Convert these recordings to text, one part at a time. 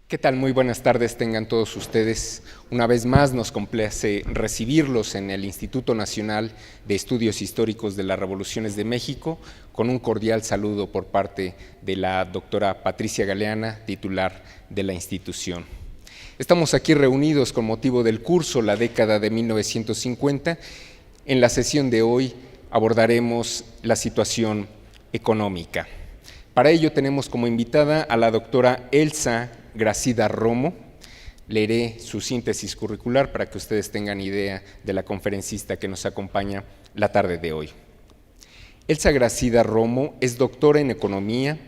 ¿Qué tal? Muy buenas tardes tengan todos ustedes. Una vez más nos complace recibirlos en el Instituto Nacional de Estudios Históricos de las Revoluciones de México, con un cordial saludo por parte de la doctora Patricia Galeana, titular de la institución. Estamos aquí reunidos con motivo del curso La década de 1950. En la sesión de hoy abordaremos la situación económica. Para ello tenemos como invitada a la doctora Elsa Gracida Romo. Leeré su síntesis curricular para que ustedes tengan idea de la conferencista que nos acompaña la tarde de hoy. Elsa Gracida Romo es doctora en Economía,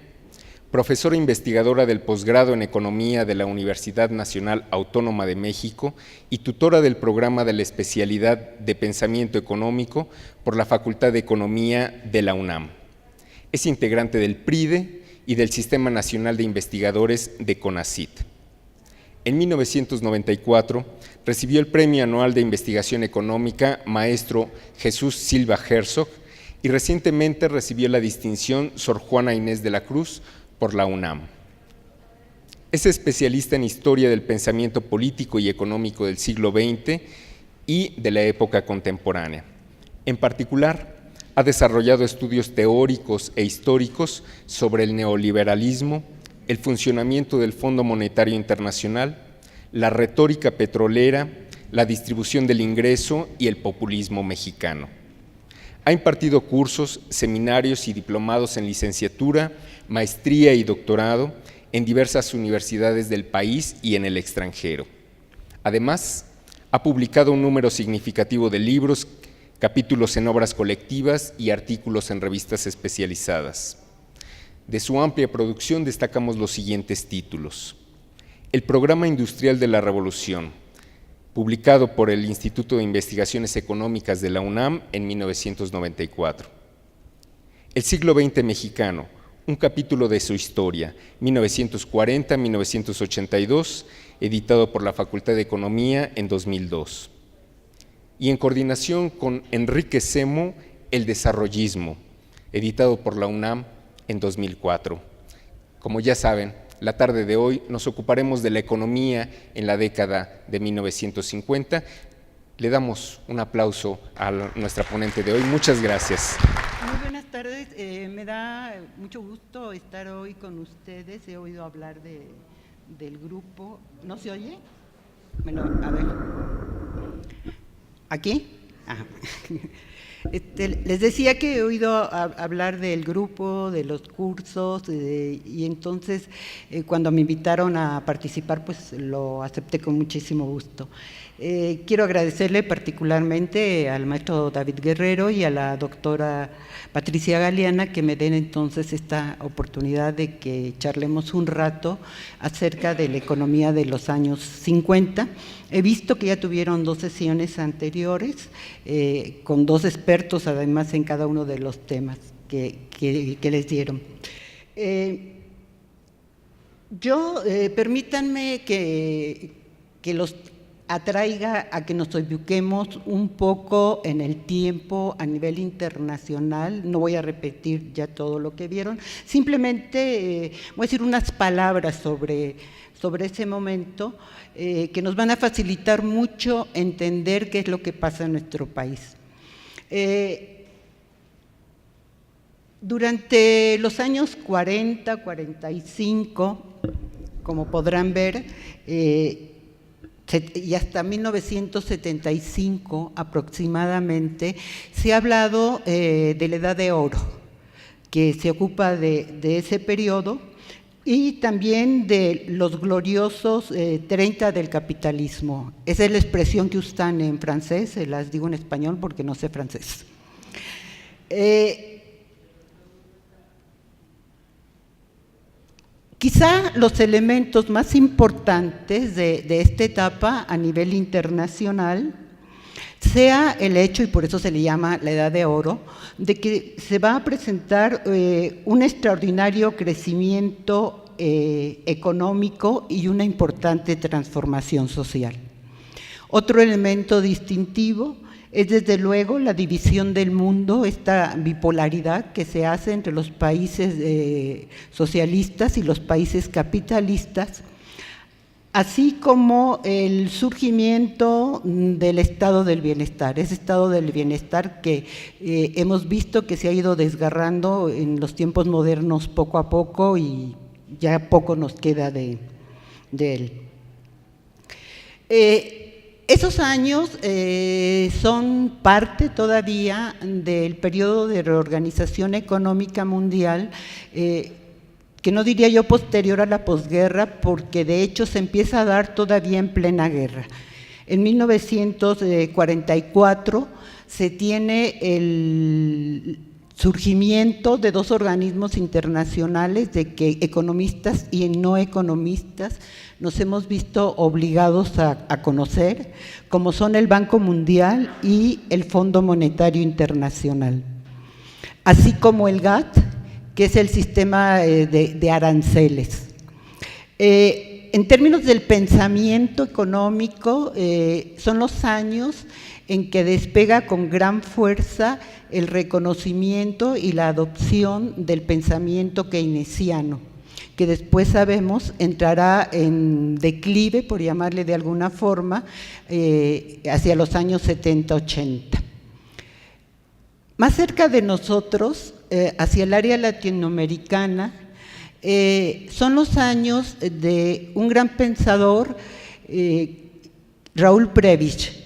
profesora investigadora del posgrado en Economía de la Universidad Nacional Autónoma de México y tutora del programa de la especialidad de Pensamiento Económico por la Facultad de Economía de la UNAM. Es integrante del PRIDE y del Sistema Nacional de Investigadores de CONACYT. En 1994 recibió el Premio Anual de Investigación Económica Maestro Jesús Silva Herzog y recientemente recibió la distinción Sor Juana Inés de la Cruz por la UNAM. Es especialista en Historia del Pensamiento Político y Económico del siglo XX y de la época contemporánea. En particular, ha desarrollado estudios teóricos e históricos sobre el neoliberalismo, el funcionamiento del Fondo Monetario Internacional, la retórica petrolera, la distribución del ingreso y el populismo mexicano. Ha impartido cursos, seminarios y diplomados en licenciatura, maestría y doctorado en diversas universidades del país y en el extranjero. Además, ha publicado un número significativo de libros, capítulos en obras colectivas y artículos en revistas especializadas. De su amplia producción destacamos los siguientes títulos: El Programa Industrial de la Revolución, publicado por el Instituto de Investigaciones Económicas de la UNAM en 1994. El siglo XX mexicano, un capítulo de su historia, 1940-1982, editado por la Facultad de Economía en 2002. Y en coordinación con Enrique Semo, El Desarrollismo, editado por la UNAM en 2004. Como ya saben, la tarde de hoy nos ocuparemos de la economía en la década de 1950. Le damos un aplauso a nuestra ponente de hoy. Muchas gracias. Muy buenas tardes. Me da mucho gusto estar hoy con ustedes. He oído hablar del grupo. ¿No se oye? Bueno, a ver. ¿Aquí? Ah. Les decía que he oído hablar del grupo, de los cursos, y entonces cuando me invitaron a participar, pues lo acepté con muchísimo gusto. Quiero agradecerle particularmente al maestro David Guerrero y a la doctora Patricia Galeana que me den entonces esta oportunidad de que charlemos un rato acerca de la economía de los años 50. He visto que ya tuvieron 2 sesiones anteriores con 2 expertos además en cada uno de los temas que les dieron. Permítanme que los atraiga a que nos ubiquemos un poco en el tiempo a nivel internacional. No voy a repetir ya todo lo que vieron, simplemente voy a decir unas palabras sobre ese momento que nos van a facilitar mucho entender qué es lo que pasa en nuestro país. Durante los años 40, 45, como podrán ver, y hasta 1975 aproximadamente, se ha hablado de la Edad de Oro, que se ocupa de ese periodo, y también de los gloriosos 30 del capitalismo. Esa es la expresión que usan en francés, se las digo en español porque no sé francés. Quizá los elementos más importantes de esta etapa a nivel internacional sea el hecho, y por eso se le llama la Edad de Oro, de que se va a presentar un extraordinario crecimiento económico y una importante transformación social. Otro elemento distintivo es desde luego la división del mundo, esta bipolaridad que se hace entre los países socialistas y los países capitalistas, así como el surgimiento del estado del bienestar, ese estado del bienestar que hemos visto que se ha ido desgarrando en los tiempos modernos poco a poco y ya poco nos queda de él. Esos años son parte todavía del periodo de reorganización económica mundial, que no diría yo posterior a la posguerra, porque de hecho se empieza a dar todavía en plena guerra. En 1944 se tiene el surgimiento de dos organismos internacionales de que economistas y no economistas nos hemos visto obligados a conocer, como son el Banco Mundial y el Fondo Monetario Internacional, así como el GATT, que es el sistema de aranceles. En términos del pensamiento económico, son los años en que despega con gran fuerza el reconocimiento y la adopción del pensamiento keynesiano, que después sabemos entrará en declive, por llamarle de alguna forma, hacia los años 70-80. Más cerca de nosotros, hacia el área latinoamericana, son los años de un gran pensador, Raúl Prebisch.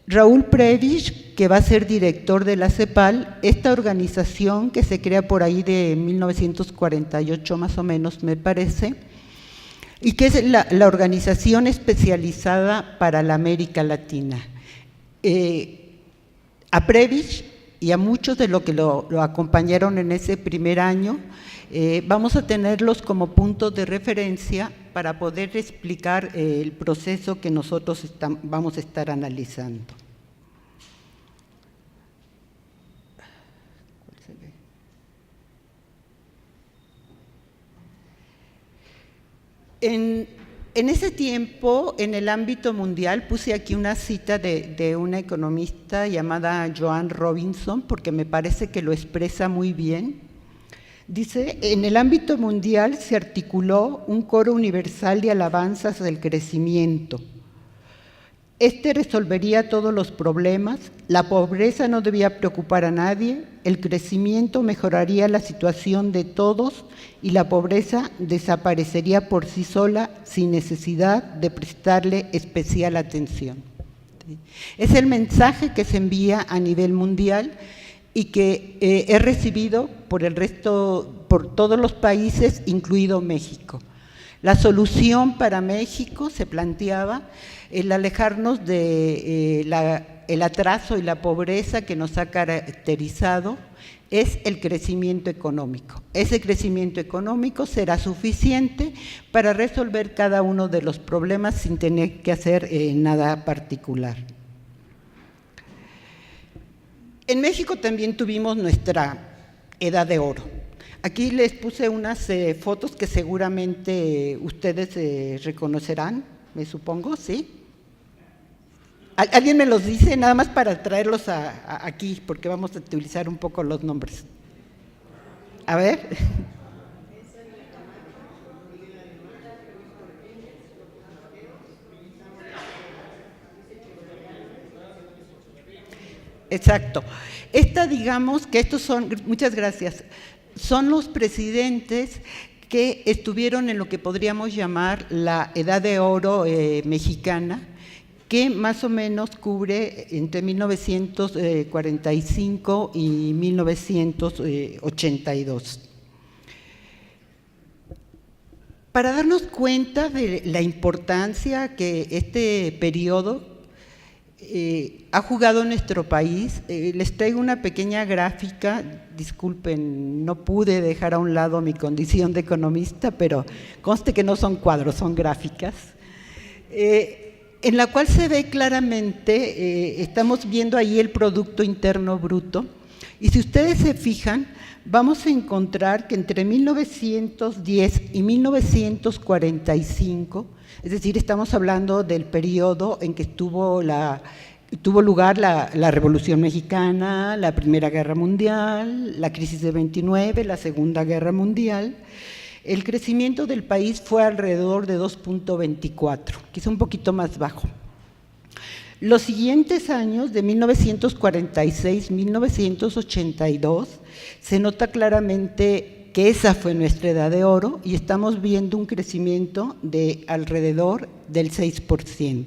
Raúl Prebisch, que va a ser director de la CEPAL, esta organización que se crea por ahí de 1948 más o menos, me parece, y que es la organización especializada para la América Latina. A Prebisch y a muchos de los que lo acompañaron en ese primer año, vamos a tenerlos como puntos de referencia para poder explicar el proceso que nosotros vamos a estar analizando. En ese tiempo, en el ámbito mundial, puse aquí una cita de una economista llamada Joanne Robinson, porque me parece que lo expresa muy bien. Dice, en el ámbito mundial se articuló un coro universal de alabanzas del crecimiento. Este resolvería todos los problemas, la pobreza no debía preocupar a nadie, el crecimiento mejoraría la situación de todos y la pobreza desaparecería por sí sola sin necesidad de prestarle especial atención. Es el mensaje que se envía a nivel mundial y que he recibido por todos los países, incluido México. La solución para México se planteaba el alejarnos de el atraso y la pobreza que nos ha caracterizado, es el crecimiento económico. Ese crecimiento económico será suficiente para resolver cada uno de los problemas sin tener que hacer nada particular. En México también tuvimos nuestra edad de oro. Aquí les puse unas fotos que seguramente ustedes reconocerán, me supongo, ¿sí? ¿Alguien me los dice? Nada más para traerlos aquí, porque vamos a utilizar un poco los nombres. A ver. Exacto. Digamos que estos son, muchas gracias, son los presidentes que estuvieron en lo que podríamos llamar la edad de oro mexicana, que más o menos cubre entre 1945 y 1982. Para darnos cuenta de la importancia que este periodo ha jugado en nuestro país, les traigo una pequeña gráfica, disculpen, no pude dejar a un lado mi condición de economista, pero conste que no son cuadros, son gráficas, en la cual se ve claramente, estamos viendo ahí el Producto Interno Bruto, y si ustedes se fijan, vamos a encontrar que entre 1910 y 1945, es decir, estamos hablando del periodo en que tuvo lugar la Revolución Mexicana, la Primera Guerra Mundial, la crisis de 29, la Segunda Guerra Mundial. el crecimiento del país fue alrededor de 2.24, quizá un poquito más bajo. Los siguientes años, de 1946-1982, se nota claramente que esa fue nuestra edad de oro y estamos viendo un crecimiento de alrededor del 6%.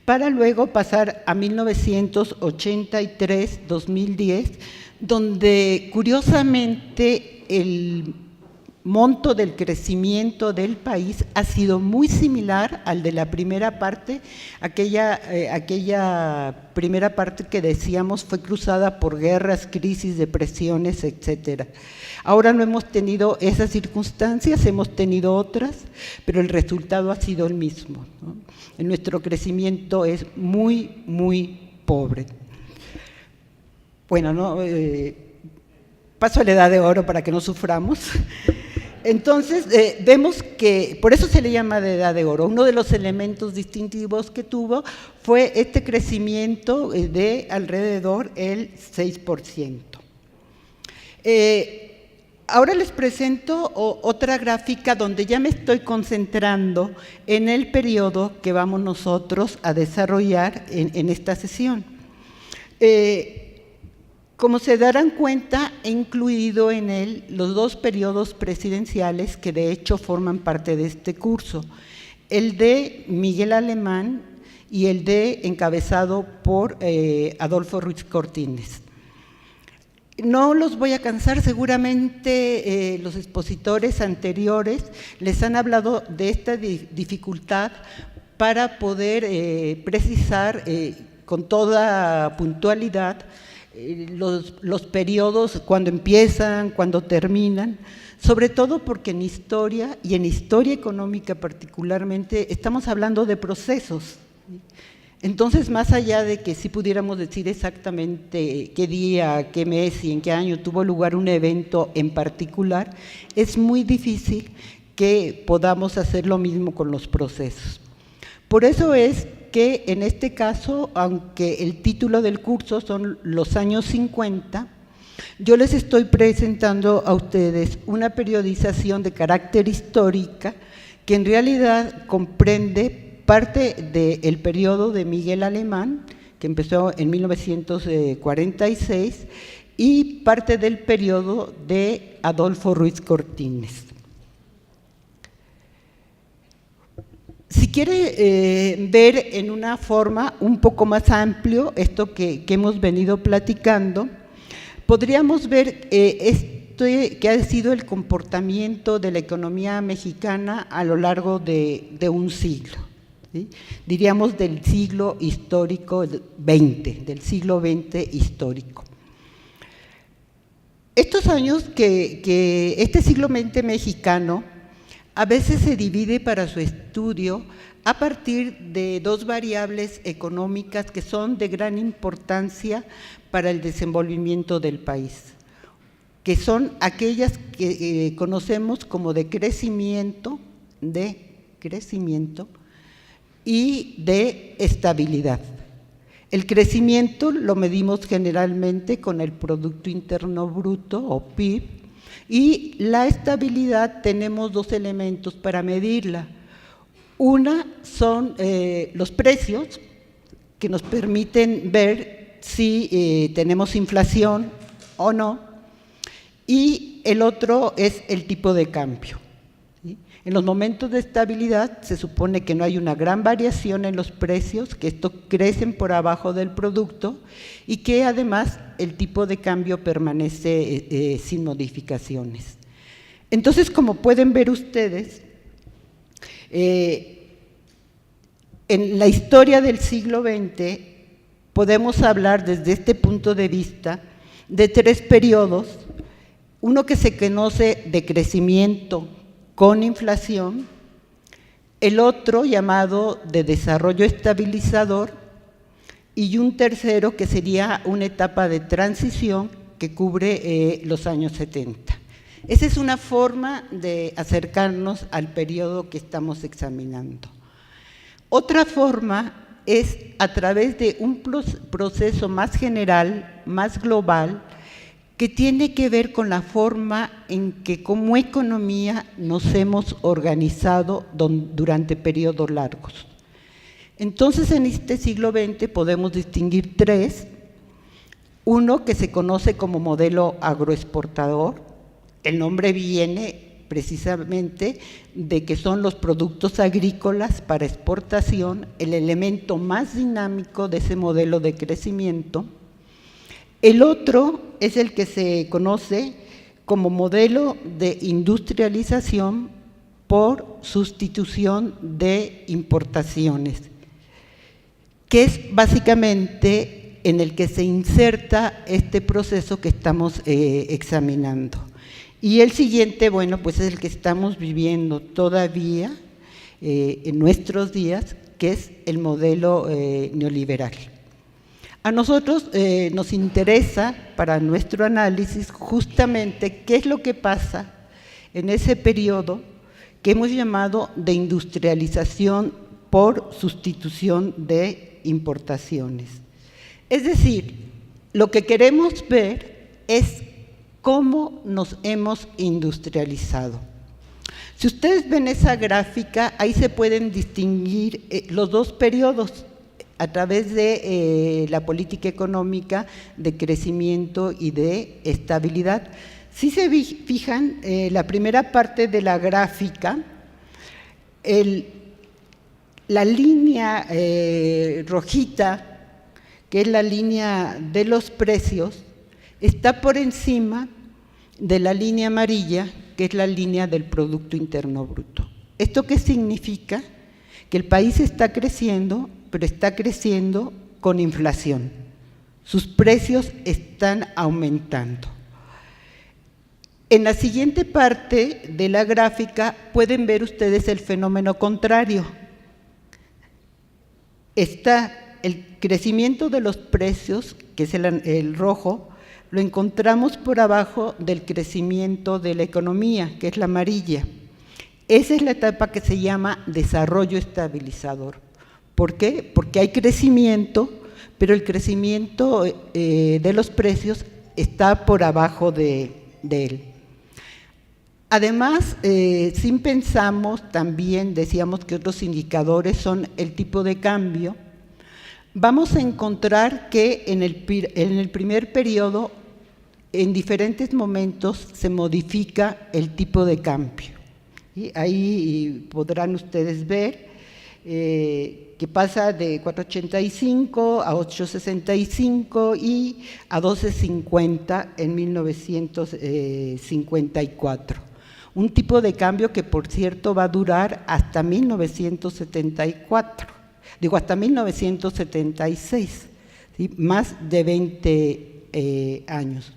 Para luego pasar a 1983-2010, donde curiosamente el monto del crecimiento del país ha sido muy similar al de la primera parte, aquella primera parte que decíamos fue cruzada por guerras, crisis, depresiones, etcétera. Ahora no hemos tenido esas circunstancias, hemos tenido otras, pero el resultado ha sido el mismo, ¿no? Nuestro crecimiento es muy, muy pobre. Bueno, ¿no? Paso a la edad de oro para que no suframos. Entonces, vemos que, por eso se le llama de edad de oro, uno de los elementos distintivos que tuvo fue este crecimiento de alrededor el 6%. Ahora les presento otra gráfica donde ya me estoy concentrando en el periodo que vamos nosotros a desarrollar en esta sesión. Como se darán cuenta, he incluido en él los dos periodos presidenciales que de hecho forman parte de este curso, el de Miguel Alemán y el de encabezado por Adolfo Ruiz Cortines. No los voy a cansar, seguramente los expositores anteriores les han hablado de esta dificultad para poder precisar con toda puntualidad los periodos, cuando empiezan, cuando terminan, sobre todo porque en historia, y en historia económica particularmente, estamos hablando de procesos. Entonces, más allá de que sí pudiéramos decir exactamente qué día, qué mes y en qué año tuvo lugar un evento en particular, es muy difícil que podamos hacer lo mismo con los procesos. Por eso es que en este caso, aunque el título del curso son los años 50, yo les estoy presentando a ustedes una periodización de carácter histórica que en realidad comprende parte del periodo de Miguel Alemán, que empezó en 1946, y parte del periodo de Adolfo Ruiz Cortines. Si quiere ver en una forma un poco más amplio esto que hemos venido platicando, podríamos ver que ha sido el comportamiento de la economía mexicana a lo largo de un siglo. ¿Sí? Diríamos del siglo histórico XX, del siglo XX histórico. Estos años que este siglo XX mexicano a veces se divide para su estudio a partir de dos variables económicas que son de gran importancia para el desenvolvimiento del país, que son aquellas que conocemos como de crecimiento y de estabilidad. El crecimiento lo medimos generalmente con el Producto Interno Bruto o PIB, y la estabilidad tenemos dos elementos para medirla. Una son los precios, que nos permiten ver si tenemos inflación o no, y el otro es el tipo de cambio. En los momentos de estabilidad se supone que no hay una gran variación en los precios, que estos crecen por abajo del producto y que además el tipo de cambio permanece sin modificaciones. Entonces, como pueden ver ustedes, en la historia del siglo XX podemos hablar desde este punto de vista de tres periodos, uno que se conoce de crecimiento con inflación, el otro llamado de desarrollo estabilizador y un tercero que sería una etapa de transición que cubre los años 70. Esa es una forma de acercarnos al periodo que estamos examinando. Otra forma es a través de un proceso más general, más global, que tiene que ver con la forma en que como economía nos hemos organizado durante periodos largos. Entonces, en este siglo XX podemos distinguir tres. Uno que se conoce como modelo agroexportador. El nombre viene precisamente de que son los productos agrícolas para exportación el elemento más dinámico de ese modelo de crecimiento. El otro es el que se conoce como modelo de industrialización por sustitución de importaciones, que es básicamente en el que se inserta este proceso que estamos examinando. Y el siguiente, bueno, pues es el que estamos viviendo todavía en nuestros días, que es el modelo neoliberal. A nosotros nos interesa, para nuestro análisis, justamente qué es lo que pasa en ese periodo que hemos llamado de industrialización por sustitución de importaciones. Es decir, lo que queremos ver es cómo nos hemos industrializado. Si ustedes ven esa gráfica, ahí se pueden distinguir los dos periodos a través de la política económica de crecimiento y de estabilidad. Si se fijan, la primera parte de la gráfica, la línea rojita, que es la línea de los precios, está por encima de la línea amarilla, que es la línea del Producto Interno Bruto. ¿Esto qué significa? Que el país está creciendo, pero está creciendo con inflación. Sus precios están aumentando. En la siguiente parte de la gráfica pueden ver ustedes el fenómeno contrario. Está el crecimiento de los precios, que es el rojo, lo encontramos por abajo del crecimiento de la economía, que es la amarilla. Esa es la etapa que se llama desarrollo estabilizador. ¿Por qué? Porque hay crecimiento, pero el crecimiento de los precios está por abajo de él. Además, si pensamos también, decíamos que otros indicadores son el tipo de cambio. Vamos a encontrar que en el primer periodo, en diferentes momentos, se modifica el tipo de cambio. ¿Sí? Ahí podrán ustedes ver que pasa de 4.85 a 8.65 y a 12.50 en 1954. Un tipo de cambio que, por cierto, va a durar hasta 1974. Hasta 1976, ¿sí? Más de 20 años.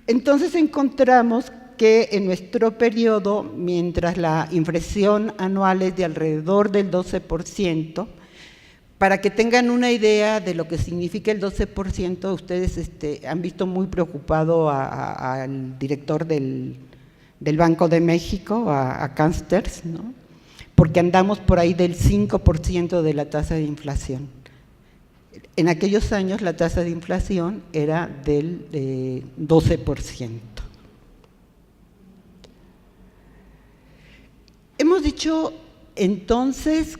Entonces encontramos que en nuestro periodo, mientras la inflación anual es de alrededor del 12%, para que tengan una idea de lo que significa el 12%, ustedes han visto muy preocupado al director del Banco de México, a Cansters, ¿no? Porque andamos por ahí del 5% de la tasa de inflación. En aquellos años la tasa de inflación era del 12%. Hemos dicho entonces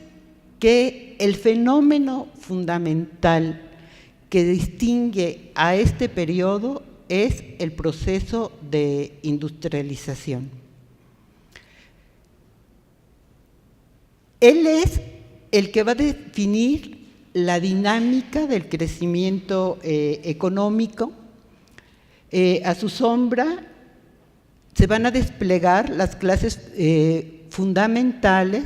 que el fenómeno fundamental que distingue a este periodo es el proceso de industrialización. Él es el que va a definir la dinámica del crecimiento económico. A su sombra se van a desplegar las clases fundamentales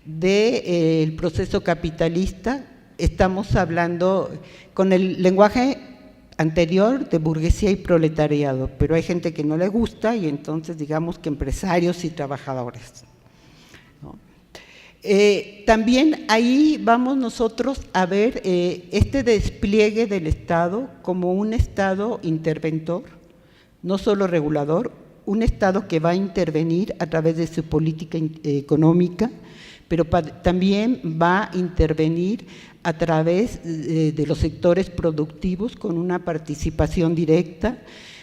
del proceso capitalista. Estamos hablando con el lenguaje anterior de burguesía y proletariado, pero hay gente que no le gusta y entonces digamos que empresarios y trabajadores, ¿no? También ahí vamos nosotros a ver este despliegue del Estado como un Estado interventor, no solo regulador, un Estado que va a intervenir a través de su política económica, pero también va a intervenir a través de los sectores productivos con una participación directa,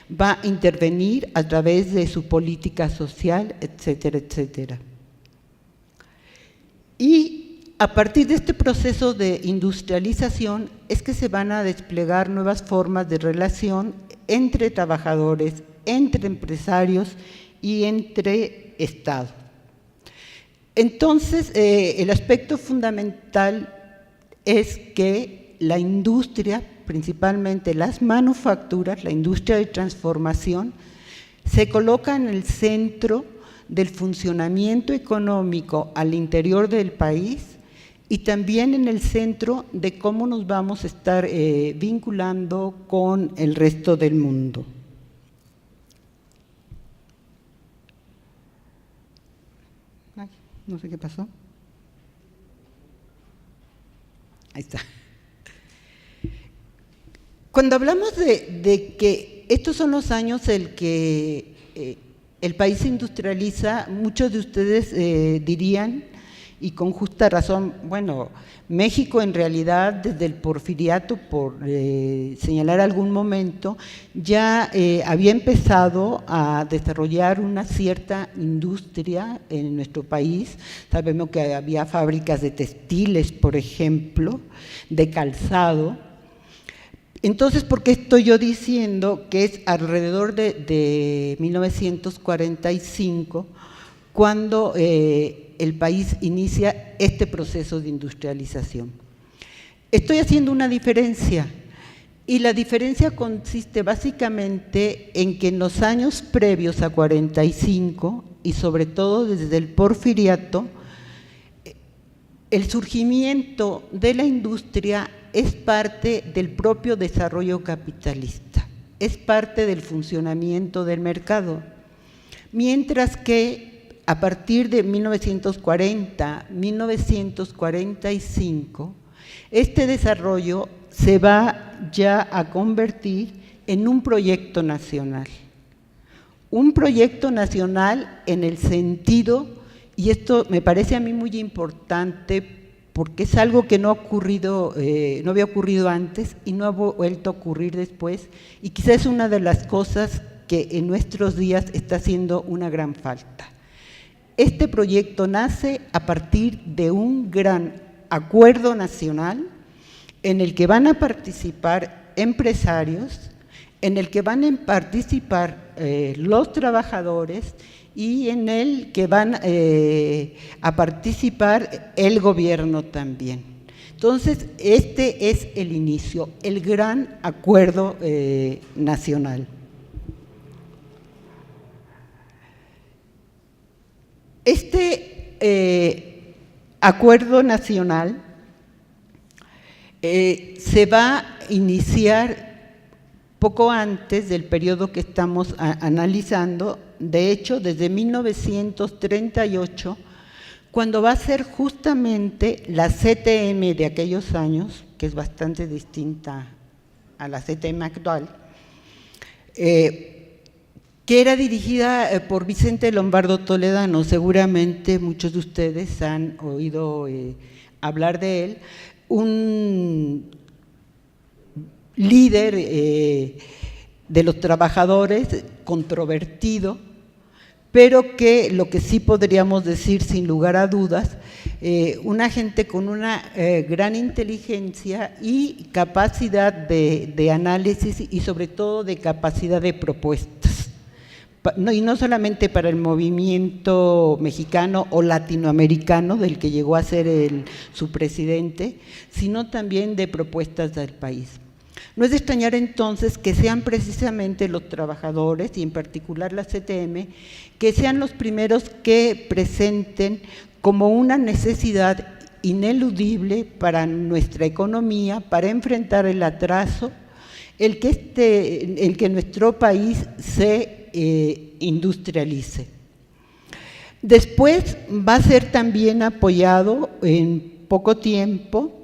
va a intervenir a través de su política social, etcétera, etcétera. Y a partir de este proceso de industrialización es que se van a desplegar nuevas formas de relación entre trabajadores, entre empresarios y entre Estado. Entonces, el aspecto fundamental es que la industria, principalmente las manufacturas, la industria de transformación, se coloca en el centro del funcionamiento económico al interior del país y también en el centro de cómo nos vamos a estar vinculando con el resto del mundo. Ay, no sé qué pasó. Ahí está. Cuando hablamos de que estos son los años en que el país se industrializa, muchos de ustedes dirían, y con justa razón, bueno, México en realidad desde el porfiriato, por señalar algún momento, ya había empezado a desarrollar una cierta industria en nuestro país. Sabemos que había fábricas de textiles, por ejemplo, de calzado. Entonces, ¿por qué estoy yo diciendo que es alrededor de 1945 cuando el país inicia este proceso de industrialización? Estoy haciendo una diferencia y la diferencia consiste básicamente en que en los años previos a 45 y sobre todo desde el porfiriato, el surgimiento de la industria es parte del propio desarrollo capitalista, es parte del funcionamiento del mercado, mientras que a partir de 1940, 1945, este desarrollo se va ya a convertir en un proyecto nacional. Un proyecto nacional en el sentido, y esto me parece a mí muy importante porque es algo que no ha ocurrido, no había ocurrido antes y no ha vuelto a ocurrir después, y quizás es una de las cosas que en nuestros días está haciendo una gran falta. Este proyecto nace a partir de un gran acuerdo nacional en el que van a participar empresarios, en el que van a participar los trabajadores y en el que van a participar el gobierno también. Entonces, este es el inicio, el gran acuerdo nacional. Este acuerdo nacional se va a iniciar poco antes del periodo que estamos analizando, de hecho desde 1938, cuando va a ser justamente la CTM de aquellos años, que es bastante distinta a la CTM actual, que era dirigida por Vicente Lombardo Toledano. Seguramente muchos de ustedes han oído hablar de él, un líder de los trabajadores, controvertido, pero que lo que sí podríamos decir sin lugar a dudas, una gente con una gran inteligencia y capacidad de análisis y sobre todo de capacidad de propuestas. Y no solamente para el movimiento mexicano o latinoamericano, del que llegó a ser su presidente, sino también de propuestas del país. No es de extrañar entonces que sean precisamente los trabajadores, y en particular la CTM, que sean los primeros que presenten como una necesidad ineludible para nuestra economía, para enfrentar el atraso, el que nuestro país se industrialice. Después va a ser también apoyado en poco tiempo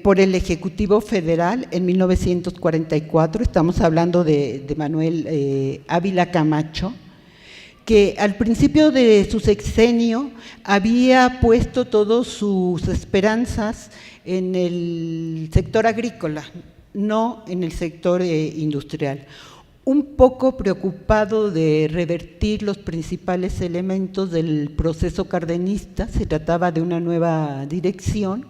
por el Ejecutivo Federal en 1944, estamos hablando de Manuel Ávila Camacho, que al principio de su sexenio había puesto todas sus esperanzas en el sector agrícola, no en el sector industrial. Un poco preocupado de revertir los principales elementos del proceso cardenista, se trataba de una nueva dirección,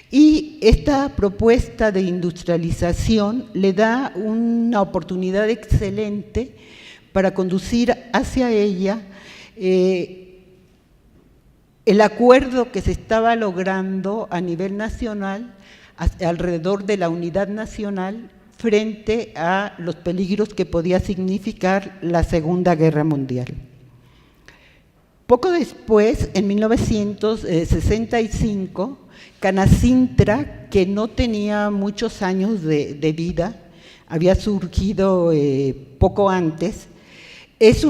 y esta propuesta de industrialización le da una oportunidad excelente para conducir hacia ella el acuerdo que se estaba logrando a nivel nacional alrededor de la unidad nacional frente a los peligros que podía significar la Segunda Guerra Mundial. Poco después, en 1965, Canacintra, que no tenía muchos años de vida, había surgido poco antes, es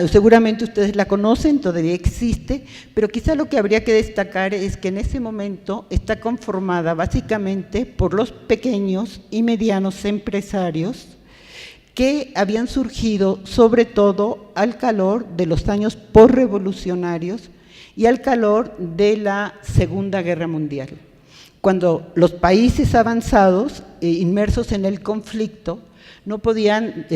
seguramente ustedes la conocen, todavía existe, pero quizá lo que habría que destacar es que en ese momento está conformada básicamente por los pequeños y medianos empresarios que habían surgido sobre todo al calor de los años posrevolucionarios y al calor de la Segunda Guerra Mundial, cuando los países avanzados, inmersos en el conflicto, no podían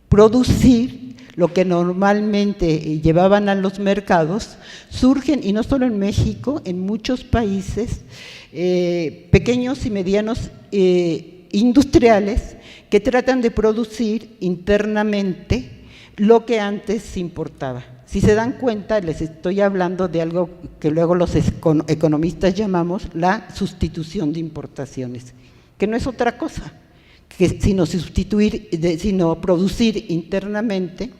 producir lo que normalmente llevaban a los mercados, surgen, y no solo en México, en muchos países, pequeños y medianos industriales que tratan de producir internamente lo que antes se importaba. Si se dan cuenta, les estoy hablando de algo que luego los economistas llamamos la sustitución de importaciones, que no es otra cosa sino producir internamente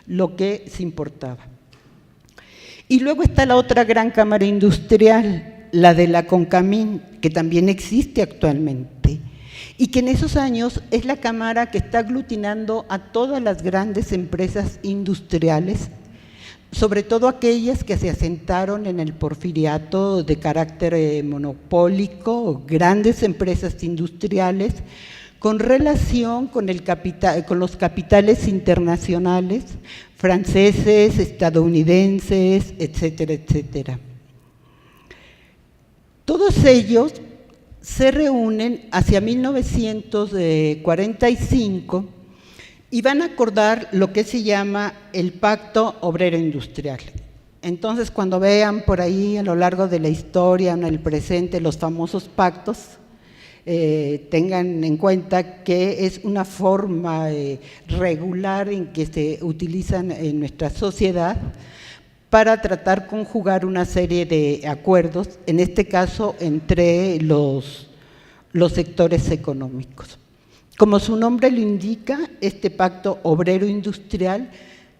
lo que se importaba. Y luego está la otra gran cámara industrial, la de la CONCAMIN, que también existe actualmente, y que en esos años es la cámara que está aglutinando a todas las grandes empresas industriales, sobre todo aquellas que se asentaron en el porfiriato de carácter monopólico, grandes empresas industriales, con relación con los capitales internacionales, franceses, estadounidenses, etcétera, etcétera. Todos ellos se reúnen hacia 1945 y van a acordar lo que se llama el Pacto Obrero Industrial. Entonces, cuando vean por ahí a lo largo de la historia, en el presente, los famosos pactos, tengan en cuenta que es una forma regular en que se utilizan en nuestra sociedad para tratar de conjugar una serie de acuerdos, en este caso entre los sectores económicos. Como su nombre lo indica, este pacto obrero industrial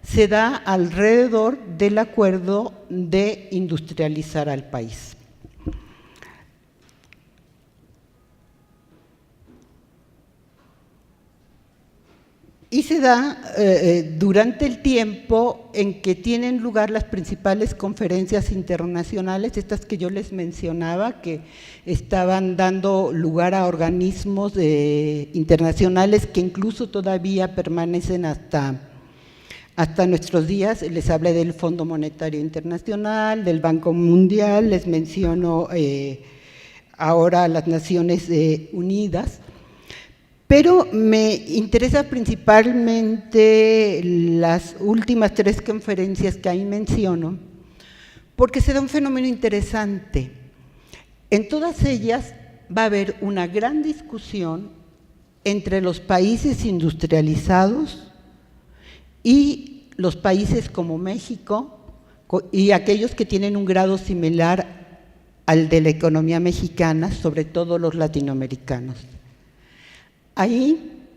se da alrededor del acuerdo de industrializar al país. Y se da durante el tiempo en que tienen lugar las principales conferencias internacionales, estas que yo les mencionaba, que estaban dando lugar a organismos internacionales que incluso todavía permanecen hasta nuestros días. Les hablé del Fondo Monetario Internacional, del Banco Mundial, les menciono ahora las Naciones Unidas. Pero me interesa principalmente las últimas 3 conferencias que ahí menciono, porque se da un fenómeno interesante. En todas ellas va a haber una gran discusión entre los países industrializados y los países como México y aquellos que tienen un grado similar al de la economía mexicana, sobre todo los latinoamericanos. Ahí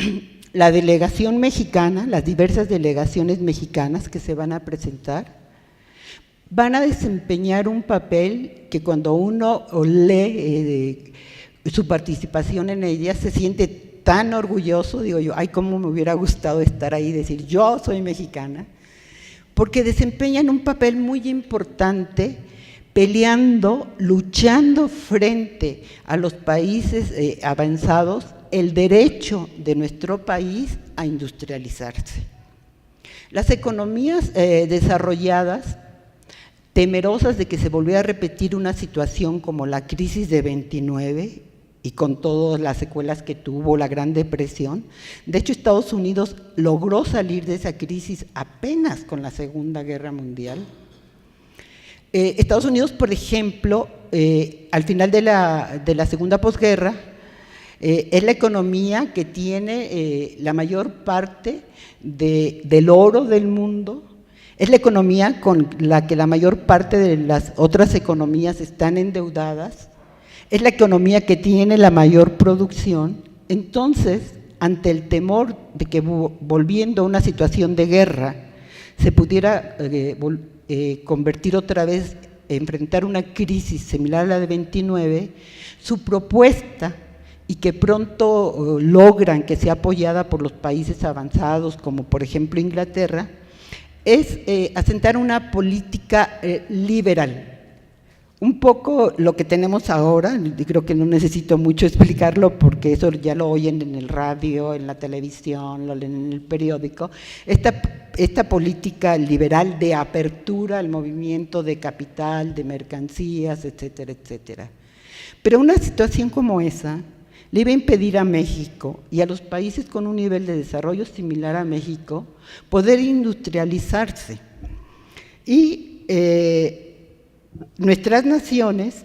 la delegación mexicana, las diversas delegaciones mexicanas que se van a presentar, van a desempeñar un papel que cuando uno lee su participación en ellas se siente tan orgulloso, digo yo, ay, cómo me hubiera gustado estar ahí y decir, yo soy mexicana, porque desempeñan un papel muy importante peleando, luchando frente a los países avanzados, el derecho de nuestro país a industrializarse. Las economías desarrolladas, temerosas de que se volviera a repetir una situación como la crisis de 29 y con todas las secuelas que tuvo la Gran Depresión, de hecho Estados Unidos logró salir de esa crisis apenas con la Segunda Guerra Mundial. Estados Unidos, por ejemplo, al final de la segunda posguerra, es la economía que tiene la mayor parte del oro del mundo, es la economía con la que la mayor parte de las otras economías están endeudadas, es la economía que tiene la mayor producción. Entonces, ante el temor de que volviendo a una situación de guerra se pudiera convertir otra vez, enfrentar una crisis similar a la de 29, su propuesta, y que pronto logran que sea apoyada por los países avanzados, como por ejemplo Inglaterra, es asentar una política liberal. Un poco lo que tenemos ahora, y creo que no necesito mucho explicarlo porque eso ya lo oyen en el radio, en la televisión, lo leen en el periódico, esta política liberal de apertura al movimiento de capital, de mercancías, etcétera, etcétera. Pero una situación como esa le iba a impedir a México y a los países con un nivel de desarrollo similar a México poder industrializarse. Y nuestras naciones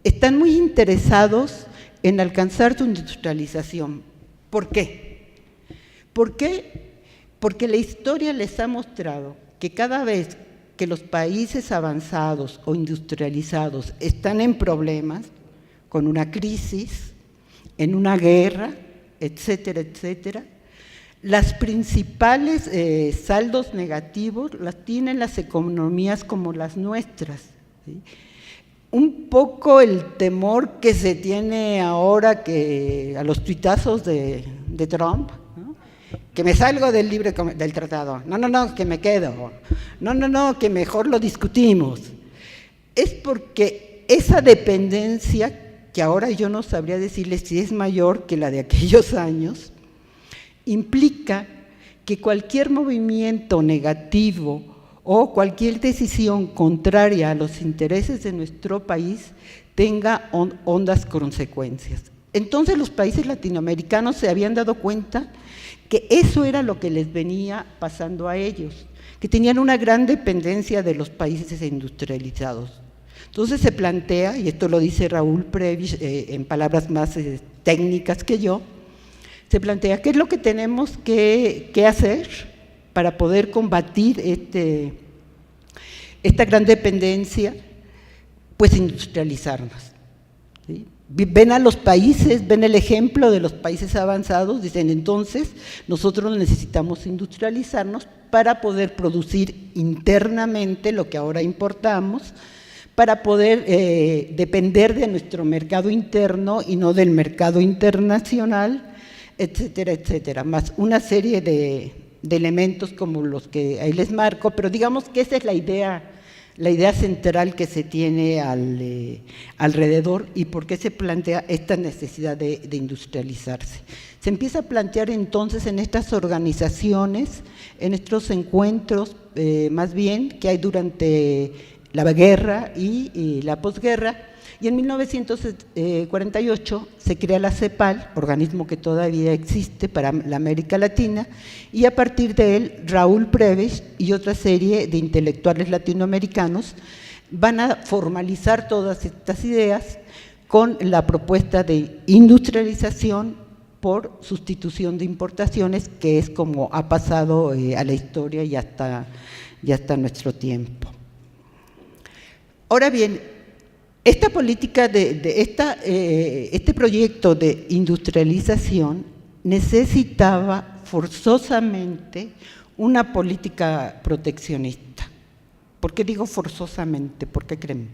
están muy interesados en alcanzar su industrialización. ¿Por qué? ¿Por qué? Porque la historia les ha mostrado que cada vez que los países avanzados o industrializados están en problemas, con una crisis, en una guerra, etcétera, etcétera, las principales saldos negativos las tienen las economías como las nuestras, ¿sí? Un poco el temor que se tiene ahora que a los tuitazos de Trump, ¿no? Que me salgo del tratado, no, que me quedo, no, que mejor lo discutimos. Es porque esa dependencia, que ahora yo no sabría decirles si es mayor que la de aquellos años, implica que cualquier movimiento negativo o cualquier decisión contraria a los intereses de nuestro país tenga hondas consecuencias. Entonces los países latinoamericanos se habían dado cuenta que eso era lo que les venía pasando a ellos, que tenían una gran dependencia de los países industrializados. Entonces se plantea, y esto lo dice Raúl Prebisch en palabras más técnicas que yo, se plantea qué es lo que tenemos que hacer para poder combatir esta gran dependencia, pues industrializarnos, ¿sí? Ven a los países, ven el ejemplo de los países avanzados, dicen entonces nosotros necesitamos industrializarnos para poder producir internamente lo que ahora importamos, para poder depender de nuestro mercado interno y no del mercado internacional, etcétera, etcétera, más una serie de elementos como los que ahí les marco, pero digamos que esa es la idea central que se tiene alrededor y por qué se plantea esta necesidad de industrializarse. Se empieza a plantear entonces en estas organizaciones, en estos encuentros más bien que hay durante la guerra y la posguerra, y en 1948 se crea la CEPAL, organismo que todavía existe para la América Latina, y a partir de él Raúl Prebisch y otra serie de intelectuales latinoamericanos van a formalizar todas estas ideas con la propuesta de industrialización por sustitución de importaciones, que es como ha pasado a la historia y hasta nuestro tiempo. Ahora bien, esta política este proyecto de industrialización necesitaba forzosamente una política proteccionista. ¿Por qué digo forzosamente? ¿Por qué creen?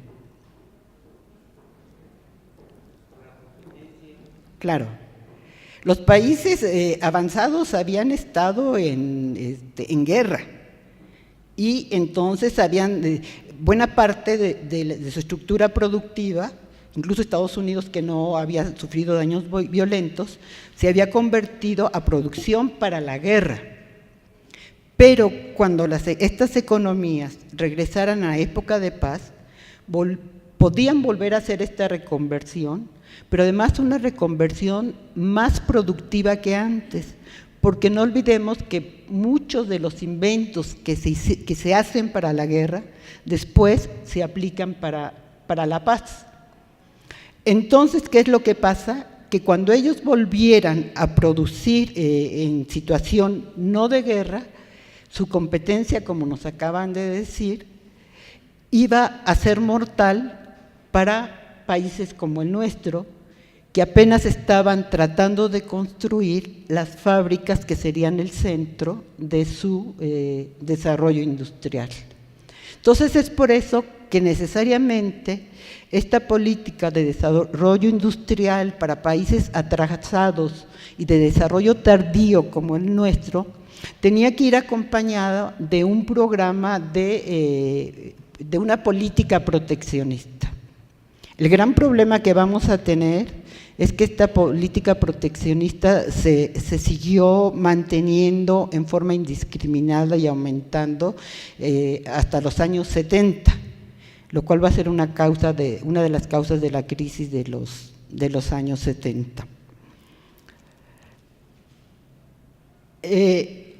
Claro, los países avanzados habían estado en guerra y entonces habían… buena parte de su estructura productiva, incluso Estados Unidos, que no había sufrido daños violentos, se había convertido a producción para la guerra. Pero cuando estas economías regresaran a la época de paz, podían volver a hacer esta reconversión, pero además una reconversión más productiva que antes, porque no olvidemos que muchos de los inventos que se hacen para la guerra, después se aplican para la paz. Entonces, ¿qué es lo que pasa? Que cuando ellos volvieran a producir en situación no de guerra, su competencia, como nos acaban de decir, iba a ser mortal para países como el nuestro, que apenas estaban tratando de construir las fábricas que serían el centro de su desarrollo industrial. Entonces es por eso que necesariamente esta política de desarrollo industrial para países atrasados y de desarrollo tardío como el nuestro, tenía que ir acompañada de un programa de una política proteccionista. El gran problema que vamos a tener es que esta política proteccionista se siguió manteniendo en forma indiscriminada y aumentando hasta los años 70, lo cual va a ser una de las causas de la crisis de los años 70.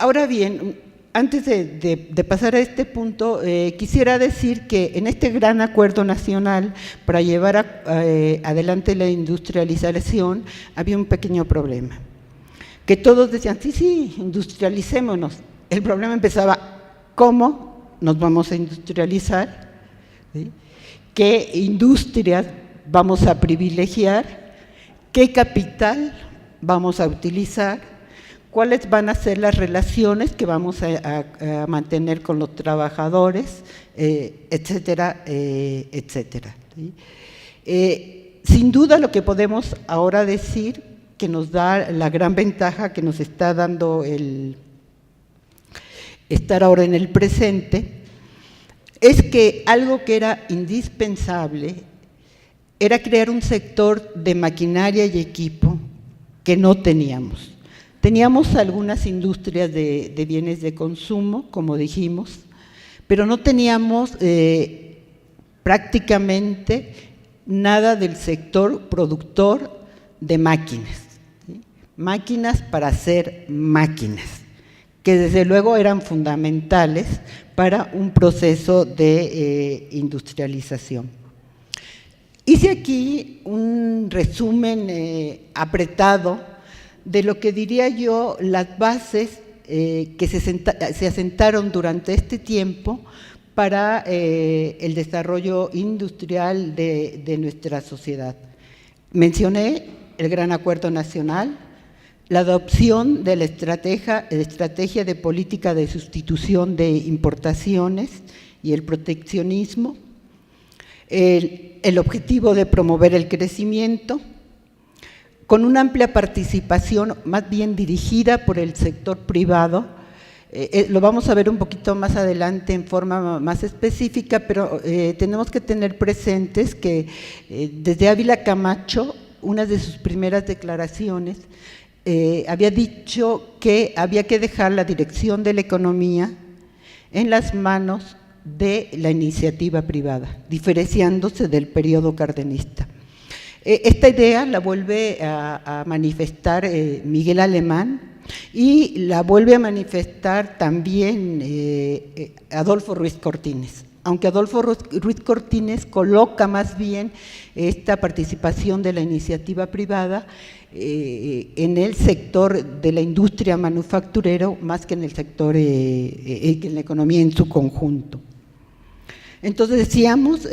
Ahora bien, antes de pasar a este punto, quisiera decir que en este gran acuerdo nacional para llevar adelante la industrialización había un pequeño problema, que todos decían, sí, industrialicémonos. El problema empezaba, ¿cómo nos vamos a industrializar? ¿Sí? ¿Qué industrias vamos a privilegiar? ¿Qué capital vamos a utilizar? ¿Cuáles van a ser las relaciones que vamos a mantener con los trabajadores, etcétera, etcétera? ¿Sí? Sin duda lo que podemos ahora decir, que nos da la gran ventaja que nos está dando el estar ahora en el presente, es que algo que era indispensable era crear un sector de maquinaria y equipo que no teníamos. Teníamos algunas industrias de bienes de consumo, como dijimos, pero no teníamos prácticamente nada del sector productor de máquinas, ¿sí? Máquinas para hacer máquinas, que desde luego eran fundamentales para un proceso de industrialización. Hice aquí un resumen apretado de lo que diría yo las bases que se asentaron durante este tiempo para el desarrollo industrial de nuestra sociedad. Mencioné el Gran Acuerdo Nacional, la adopción de la estrategia de política de sustitución de importaciones y el proteccionismo, el objetivo de promover el crecimiento, con una amplia participación más bien dirigida por el sector privado. Lo vamos a ver un poquito más adelante en forma más específica, pero tenemos que tener presentes que desde Ávila Camacho, una de sus primeras declaraciones, había dicho que había que dejar la dirección de la economía en las manos de la iniciativa privada, diferenciándose del periodo cardenista. Esta idea la vuelve a manifestar Miguel Alemán y la vuelve a manifestar también Adolfo Ruiz Cortines, aunque Adolfo Ruiz Cortines coloca más bien esta participación de la iniciativa privada en el sector de la industria manufacturero más que en el sector, en la economía en su conjunto. Entonces decíamos,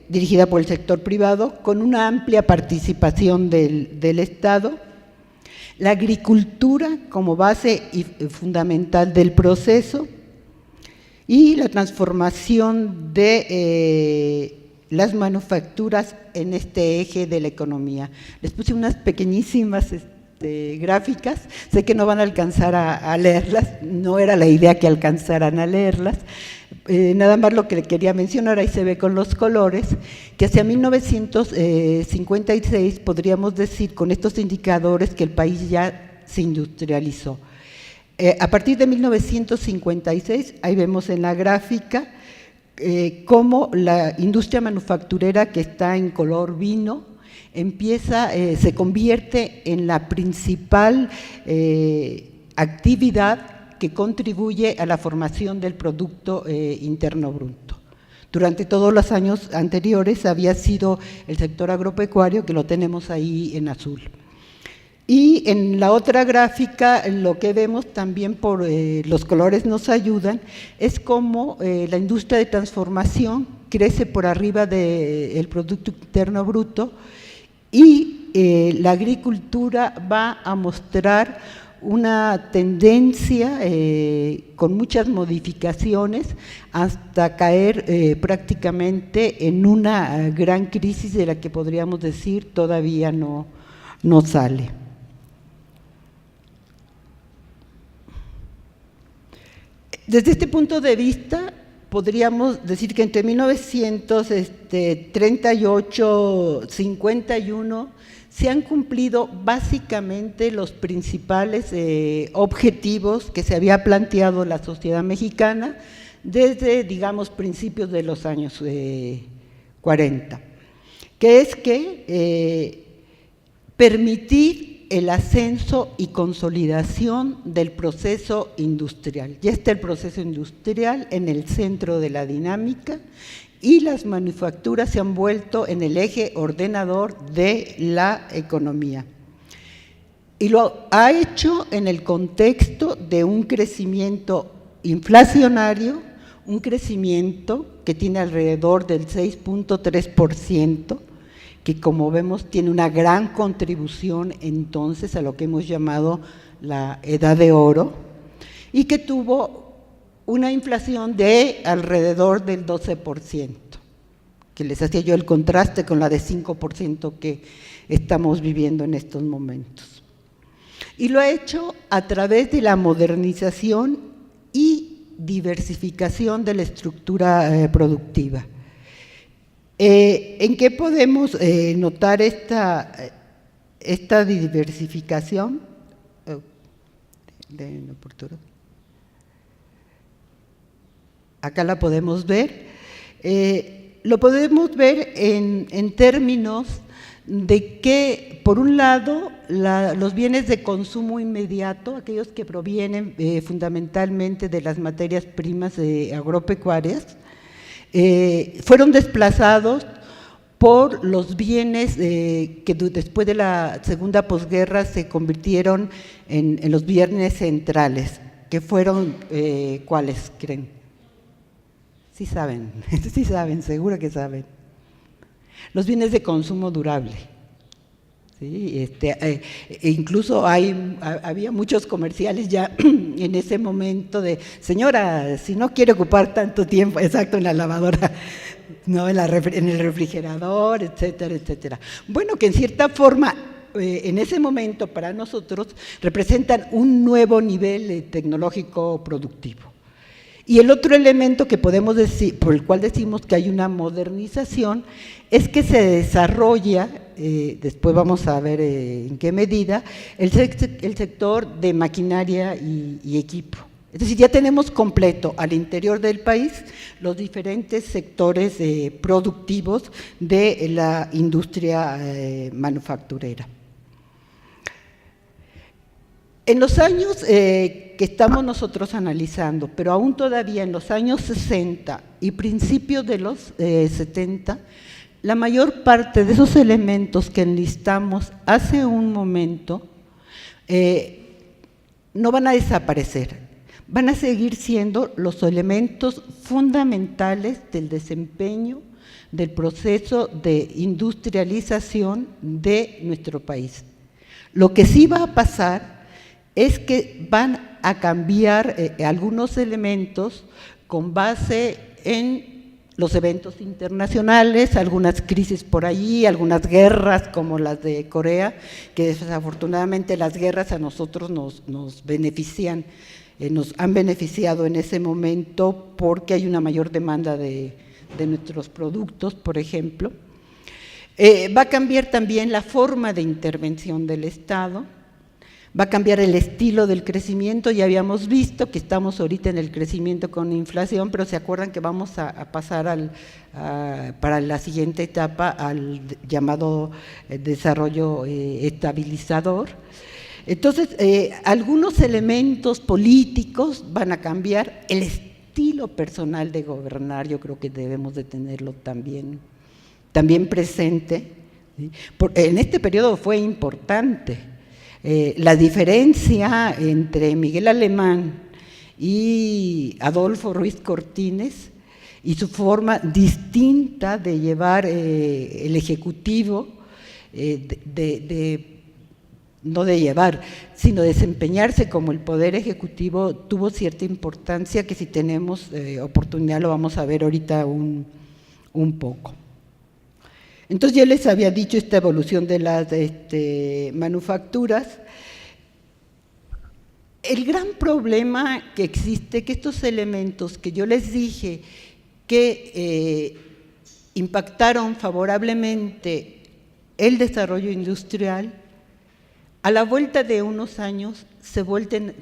dirigida por el sector privado, con una amplia participación del Estado, la agricultura como base fundamental del proceso y la transformación de las manufacturas en este eje de la economía. Les puse unas pequeñísimas gráficas, sé que no van a alcanzar a leerlas, no era la idea que alcanzaran a leerlas, nada más lo que quería mencionar, ahí se ve con los colores, que hacia 1956 podríamos decir con estos indicadores que el país ya se industrializó. A partir de 1956, ahí vemos en la gráfica cómo la industria manufacturera, que está en color vino, se convierte en la principal actividad que contribuye a la formación del Producto Interno Bruto. Durante todos los años anteriores había sido el sector agropecuario, que lo tenemos ahí en azul. Y en la otra gráfica, lo que vemos también por los colores nos ayudan, es cómo la industria de transformación crece por arriba del Producto Interno Bruto, y la agricultura va a mostrar una tendencia con muchas modificaciones hasta caer prácticamente en una gran crisis de la que podríamos decir todavía no sale. Desde este punto de vista, podríamos decir que entre 1938 y 51 se han cumplido básicamente los principales objetivos que se había planteado la sociedad mexicana desde, digamos, principios de los años 40, que es que permitir el ascenso y consolidación del proceso industrial. Ya está el proceso industrial en el centro de la dinámica y las manufacturas se han vuelto en el eje ordenador de la economía. Y lo ha hecho en el contexto de un crecimiento inflacionario, un crecimiento que tiene alrededor del 6.3%, que como vemos tiene una gran contribución entonces a lo que hemos llamado la Edad de Oro, y que tuvo una inflación de alrededor del 12%, que les hacía yo el contraste con la de 5% que estamos viviendo en estos momentos. Y lo ha hecho a través de la modernización y diversificación de la estructura productiva. ¿En qué podemos notar esta diversificación? Acá la podemos ver. Lo podemos ver en términos de que, por un lado, los bienes de consumo inmediato, aquellos que provienen fundamentalmente de las materias primas agropecuarias, fueron desplazados por los bienes que después de la segunda posguerra se convirtieron en los bienes centrales, que fueron, ¿cuáles creen? Sí saben, seguro que saben. Los bienes de consumo durable. ¿Sí? Incluso había muchos comerciales ya en ese momento de, señora, si no quiere ocupar tanto tiempo, exacto, en la lavadora, no, en el refrigerador, etcétera, etcétera. Bueno, que en cierta forma, en ese momento para nosotros representan un nuevo nivel tecnológico productivo. Y el otro elemento que podemos decir, por el cual decimos que hay una modernización, es que se desarrolla, después vamos a ver en qué medida, el sector de maquinaria y equipo. Es decir, ya tenemos completo al interior del país los diferentes sectores productivos de la industria manufacturera. En los años que estamos nosotros analizando, pero aún todavía en los años 60 y principios de los 70, la mayor parte de esos elementos que enlistamos hace un momento no van a desaparecer, van a seguir siendo los elementos fundamentales del desempeño del proceso de industrialización de nuestro país. Lo que sí va a pasar es que van a cambiar algunos elementos con base en los eventos internacionales, algunas crisis por allí, algunas guerras como las de Corea, que desafortunadamente las guerras a nosotros nos benefician, nos han beneficiado en ese momento porque hay una mayor demanda de nuestros productos, por ejemplo. Va a cambiar también la forma de intervención del Estado. Va a cambiar el estilo del crecimiento. Ya habíamos visto que estamos ahorita en el crecimiento con inflación, pero se acuerdan que vamos a pasar para la siguiente etapa al llamado desarrollo estabilizador. Entonces, algunos elementos políticos van a cambiar. El estilo personal de gobernar, yo creo que debemos de tenerlo también presente, ¿sí? En este periodo fue importante. La diferencia entre Miguel Alemán y Adolfo Ruiz Cortines y su forma distinta de llevar el Ejecutivo, no de llevar, sino desempeñarse como el Poder Ejecutivo, tuvo cierta importancia que si tenemos oportunidad lo vamos a ver ahorita un poco. Entonces ya les había dicho esta evolución de las manufacturas. El gran problema que existe, que estos elementos que yo les dije que impactaron favorablemente el desarrollo industrial, a la vuelta de unos años se vuelven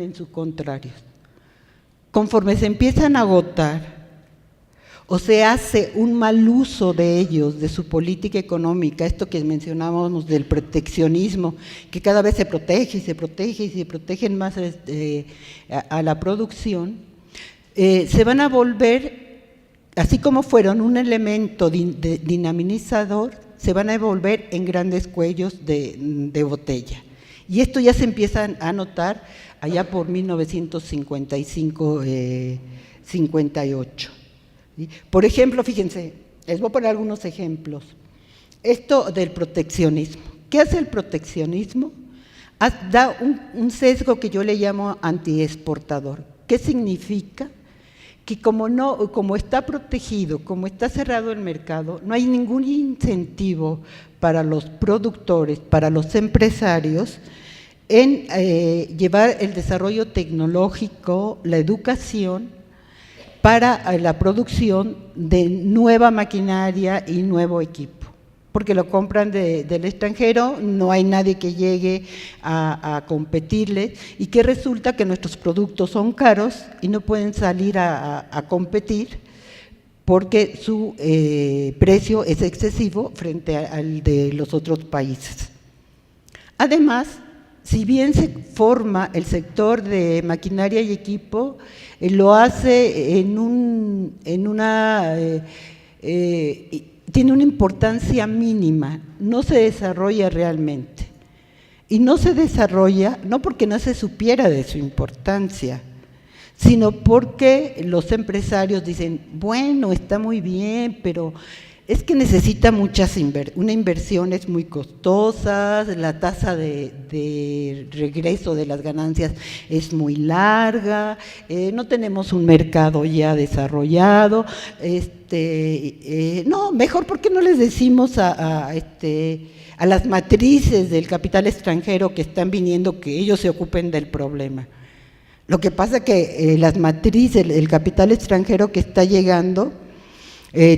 en su contrario. Conforme se empiezan a agotar o se hace un mal uso de ellos, de su política económica, esto que mencionábamos del proteccionismo, que cada vez se protege y se protege y se protegen más a la producción, se van a volver, así como fueron un elemento dinamizador, se van a envolver en grandes cuellos de botella. Y esto ya se empieza a notar allá por 1955-58. ¿Sí? Por ejemplo, fíjense, les voy a poner algunos ejemplos. Esto del proteccionismo. ¿Qué hace el proteccionismo? Da un sesgo que yo le llamo antiexportador. ¿Qué significa? Que como está protegido, como está cerrado el mercado, no hay ningún incentivo para los productores, para los empresarios, en llevar el desarrollo tecnológico, la educación, para la producción de nueva maquinaria y nuevo equipo. Porque lo compran del extranjero, no hay nadie que llegue a competirles y que resulta que nuestros productos son caros y no pueden salir a competir porque su precio es excesivo frente al de los otros países. Además, si bien se forma el sector de maquinaria y equipo, lo hace tiene una importancia mínima, no se desarrolla realmente. Y no se desarrolla, no porque no se supiera de su importancia, sino porque los empresarios dicen, bueno, está muy bien, pero es que necesita una inversión es muy costosa, la tasa de regreso de las ganancias es muy larga, no tenemos un mercado ya desarrollado, no, mejor porque no les decimos a las matrices del capital extranjero que están viniendo que ellos se ocupen del problema. Lo que pasa es que las matrices, el capital extranjero que está llegando,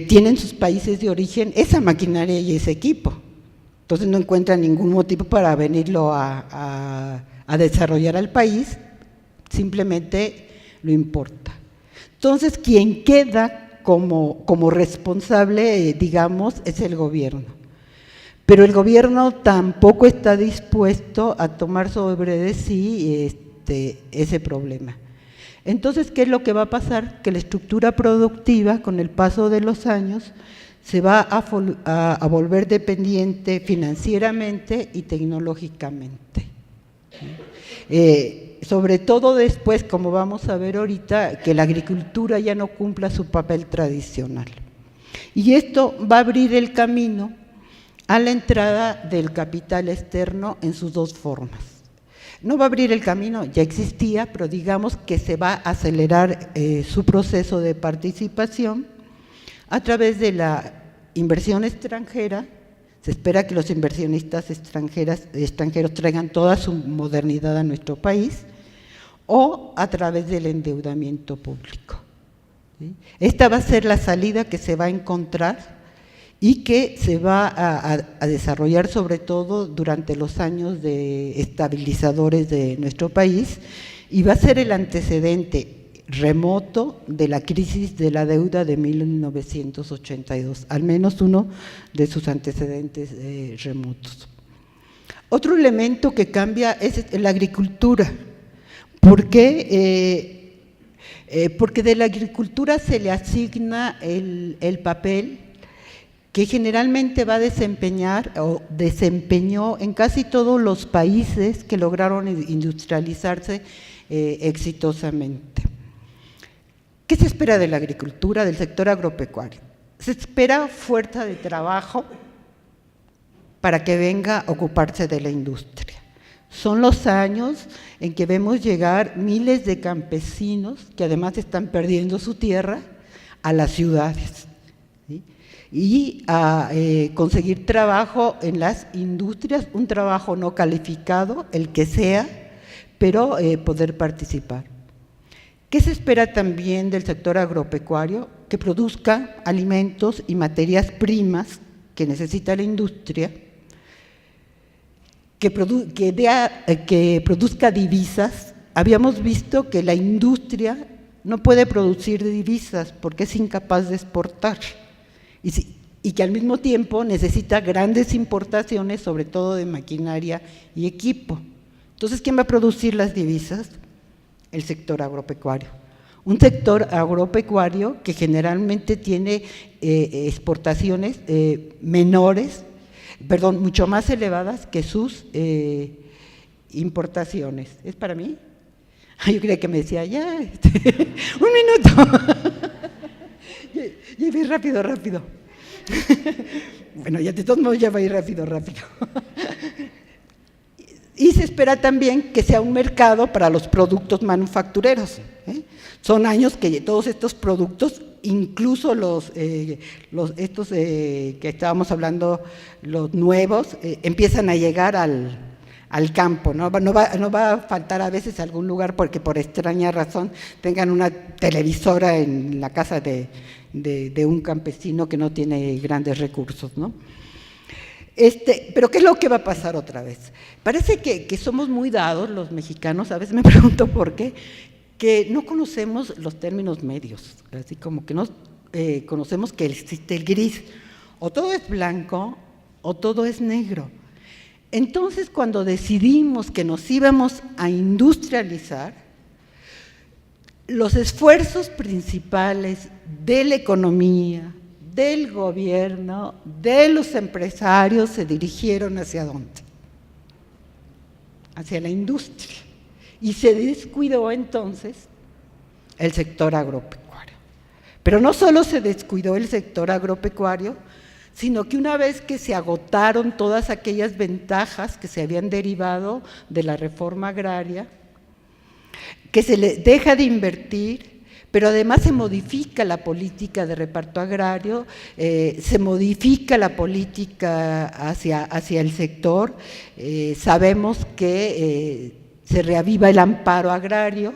tienen sus países de origen esa maquinaria y ese equipo. Entonces no encuentran ningún motivo para venirlo a desarrollar al país, simplemente lo importa. Entonces quien queda como responsable, digamos, es el gobierno. Pero el gobierno tampoco está dispuesto a tomar sobre de sí ese problema. Entonces, ¿qué es lo que va a pasar? Que la estructura productiva, con el paso de los años, se va a volver dependiente financieramente y tecnológicamente. Sobre todo después, como vamos a ver ahorita, que la agricultura ya no cumpla su papel tradicional. Y esto va a abrir el camino a la entrada del capital externo en sus dos formas. No va a abrir el camino, ya existía, pero digamos que se va a acelerar su proceso de participación a través de la inversión extranjera. Se espera que los inversionistas extranjeros traigan toda su modernidad a nuestro país, o a través del endeudamiento público. ¿Sí? Esta va a ser la salida que se va a encontrar y que se va a desarrollar sobre todo durante los años de estabilizadores de nuestro país y va a ser el antecedente remoto de la crisis de la deuda de 1982, al menos uno de sus antecedentes remotos. Otro elemento que cambia es la agricultura. ¿Por qué? Porque de la agricultura se le asigna el papel que generalmente va a desempeñar o desempeñó en casi todos los países que lograron industrializarse exitosamente. ¿Qué se espera de la agricultura, del sector agropecuario? Se espera fuerza de trabajo para que venga a ocuparse de la industria. Son los años en que vemos llegar miles de campesinos que además están perdiendo su tierra a las ciudades, ¿sí? Y a conseguir trabajo en las industrias, un trabajo no calificado, el que sea, pero poder participar. ¿Qué se espera también del sector agropecuario? Que produzca alimentos y materias primas que necesita la industria, que produzca divisas. Habíamos visto que la industria no puede producir divisas porque es incapaz de exportar y que al mismo tiempo necesita grandes importaciones, sobre todo de maquinaria y equipo. Entonces, ¿quién va a producir las divisas? El sector agropecuario. Un sector agropecuario que generalmente tiene exportaciones mucho más elevadas que sus importaciones. ¿Es para mí? Yo creía que me decía, ya, un minuto. Ya voy rápido. Bueno, ya de todos modos ya va a ir rápido. Y se espera también que sea un mercado para los productos manufactureros. Son años que todos estos productos, incluso estos que estábamos hablando, los nuevos, empiezan a llegar al campo, ¿no? No va a faltar a veces algún lugar porque por extraña razón tengan una televisora en la casa de un campesino que no tiene grandes recursos, ¿no? Pero ¿qué es lo que va a pasar otra vez? Parece que somos muy dados los mexicanos, a veces me pregunto por qué, que no conocemos los términos medios, así como que no conocemos que existe el gris, o todo es blanco o todo es negro. Entonces, cuando decidimos que nos íbamos a industrializar, los esfuerzos principales de la economía, del gobierno, de los empresarios se dirigieron ¿hacia dónde? Hacia la industria. Y se descuidó entonces el sector agropecuario. Pero no solo se descuidó el sector agropecuario, sino que una vez que se agotaron todas aquellas ventajas que se habían derivado de la reforma agraria, que se le deja de invertir, pero además se modifica la política de reparto agrario, se modifica la política hacia el sector, sabemos que se reaviva el amparo agrario,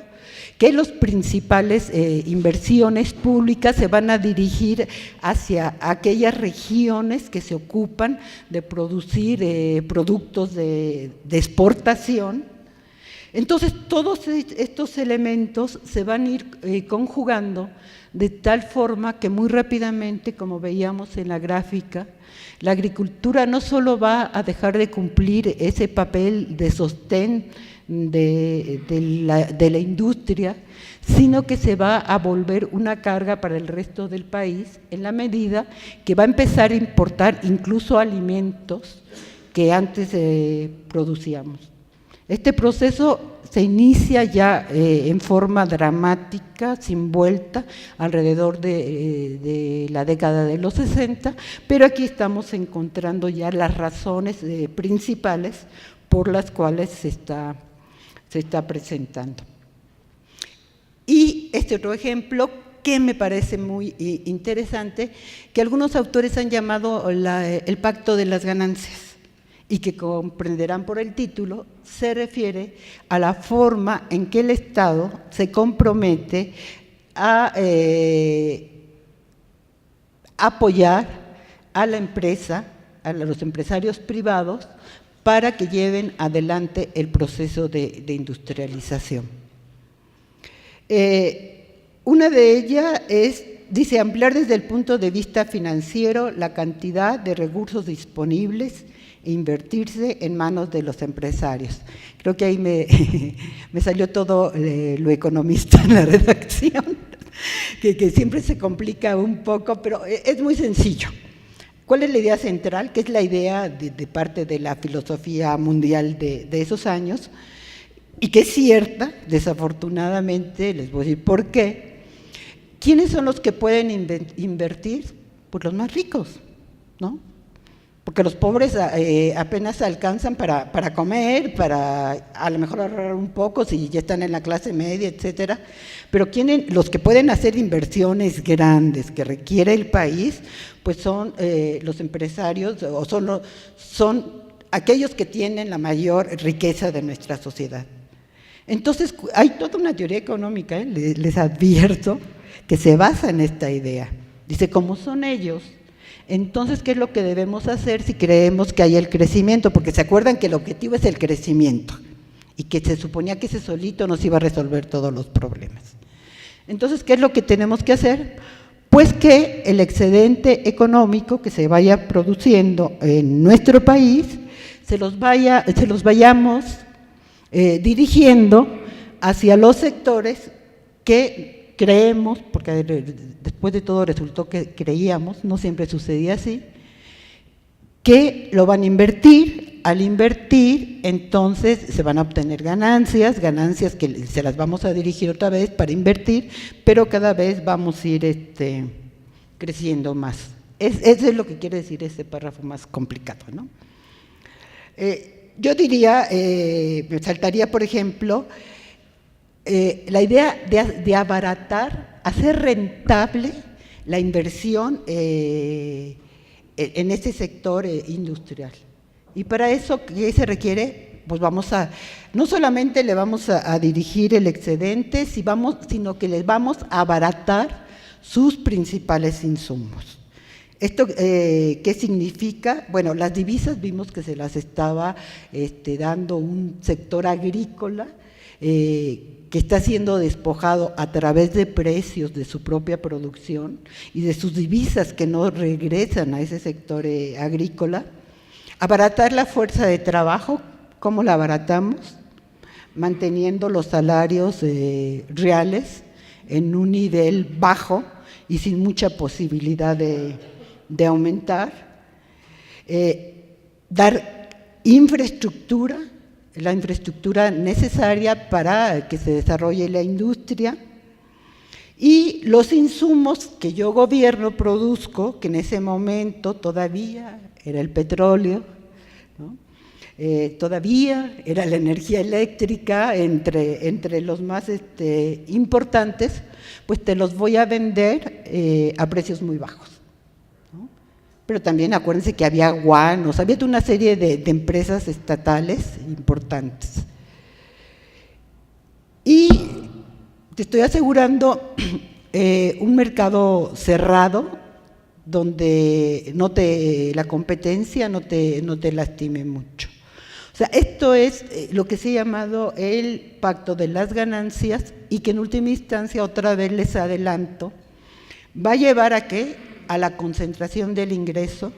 que las principales inversiones públicas se van a dirigir hacia aquellas regiones que se ocupan de producir productos de exportación. Entonces, todos estos elementos se van a ir conjugando de tal forma que muy rápidamente, como veíamos en la gráfica, la agricultura no solo va a dejar de cumplir ese papel de sostén de la industria, sino que se va a volver una carga para el resto del país en la medida que va a empezar a importar incluso alimentos que antes producíamos. Este proceso se inicia ya en forma dramática, sin vuelta, alrededor de la década de los 60, pero aquí estamos encontrando ya las razones principales por las cuales se está presentando. Y este otro ejemplo que me parece muy interesante, que algunos autores han llamado el pacto de las ganancias, y que comprenderán por el título, se refiere a la forma en que el Estado se compromete a apoyar a la empresa, a los empresarios privados, para que lleven adelante el proceso de industrialización. Una de ellas es, dice, ampliar desde el punto de vista financiero la cantidad de recursos disponibles e invertirse en manos de los empresarios. Creo que ahí me salió todo lo economista en la redacción, que siempre se complica un poco, pero es muy sencillo. ¿Cuál es la idea central? Que es la idea de parte de la filosofía mundial de esos años, y que es cierta, desafortunadamente, les voy a decir por qué. ¿Quiénes son los que pueden invertir? Pues los más ricos, ¿no? Porque los pobres apenas alcanzan para comer, para a lo mejor ahorrar un poco si ya están en la clase media, etcétera. Pero los que pueden hacer inversiones grandes que requiere el país, pues son los empresarios o son aquellos que tienen la mayor riqueza de nuestra sociedad. Entonces, hay toda una teoría económica, les advierto, que se basa en esta idea. Dice, como son ellos, entonces, ¿qué es lo que debemos hacer si creemos que hay el crecimiento? Porque se acuerdan que el objetivo es el crecimiento y que se suponía que ese solito nos iba a resolver todos los problemas. Entonces, ¿qué es lo que tenemos que hacer? Pues que el excedente económico que se vaya produciendo en nuestro país se los vayamos dirigiendo hacia los sectores que creemos, porque después de todo resultó que creíamos, no siempre sucedía así, que lo van a invertir. Al invertir, entonces se van a obtener ganancias que se las vamos a dirigir otra vez para invertir, pero cada vez vamos a ir creciendo más. Eso es lo que quiere decir este párrafo más complicado, ¿no? Yo diría, me saltaría, por ejemplo, la idea de abaratar, hacer rentable la inversión en este sector industrial. Y para eso, ¿qué se requiere? Pues no solamente le vamos a dirigir el excedente, sino que les vamos a abaratar sus principales insumos. ¿Esto qué significa? Bueno, las divisas vimos que se las estaba dando un sector agrícola que está siendo despojado a través de precios de su propia producción y de sus divisas que no regresan a ese sector agrícola. Abaratar la fuerza de trabajo, ¿cómo la abaratamos? Manteniendo los salarios reales en un nivel bajo y sin mucha posibilidad de aumentar. Dar infraestructura, la infraestructura necesaria para que se desarrolle la industria, y los insumos que yo gobierno, produzco, que en ese momento todavía era el petróleo, ¿no? Todavía era la energía eléctrica, entre los más importantes, pues te los voy a vender a precios muy bajos, ¿no? Pero también acuérdense que había guanos, había una serie de empresas estatales importantes. Y te estoy asegurando un mercado cerrado, donde la competencia no te lastime mucho. O sea, esto es lo que se ha llamado el pacto de las ganancias, y que en última instancia, otra vez les adelanto, va a llevar ¿a qué? A la concentración del ingreso.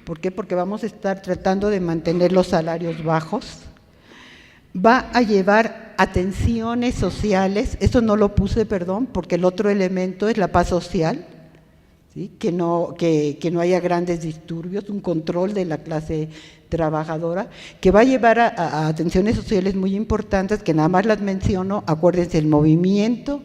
¿Por qué? Porque vamos a estar tratando de mantener los salarios bajos. Va a llevar a tensiones sociales, eso no lo puse, perdón, porque el otro elemento es la paz social, ¿sí? Que no haya grandes disturbios, un control de la clase trabajadora, que va a llevar a tensiones sociales muy importantes, que nada más las menciono. Acuérdense el movimiento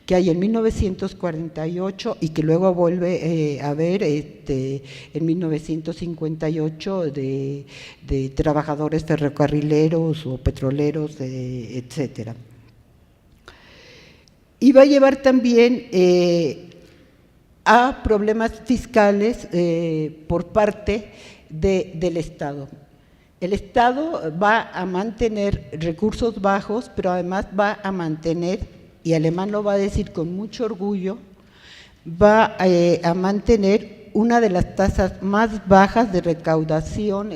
que hay en 1948 y que luego vuelve a haber en 1958 de trabajadores ferrocarrileros o petroleros, etcétera. Y va a llevar también a problemas fiscales por parte del Estado. El Estado va a mantener recursos bajos, pero además va a mantener, y Alemán lo va a decir con mucho orgullo, va a mantener una de las tasas más bajas de recaudación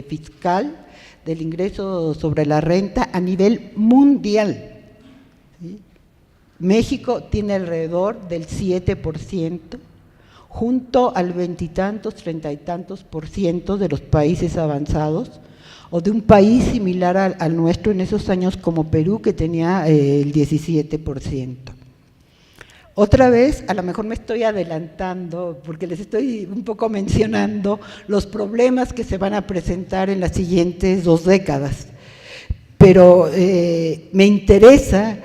fiscal del ingreso sobre la renta a nivel mundial. ¿Sí? México tiene alrededor del 7%, junto al 20 y tantos, 30 y tantos % de los países avanzados, o de un país similar al nuestro en esos años como Perú, que tenía el 17%. Otra vez, a lo mejor me estoy adelantando, porque les estoy un poco mencionando los problemas que se van a presentar en las siguientes 2 décadas, pero me interesa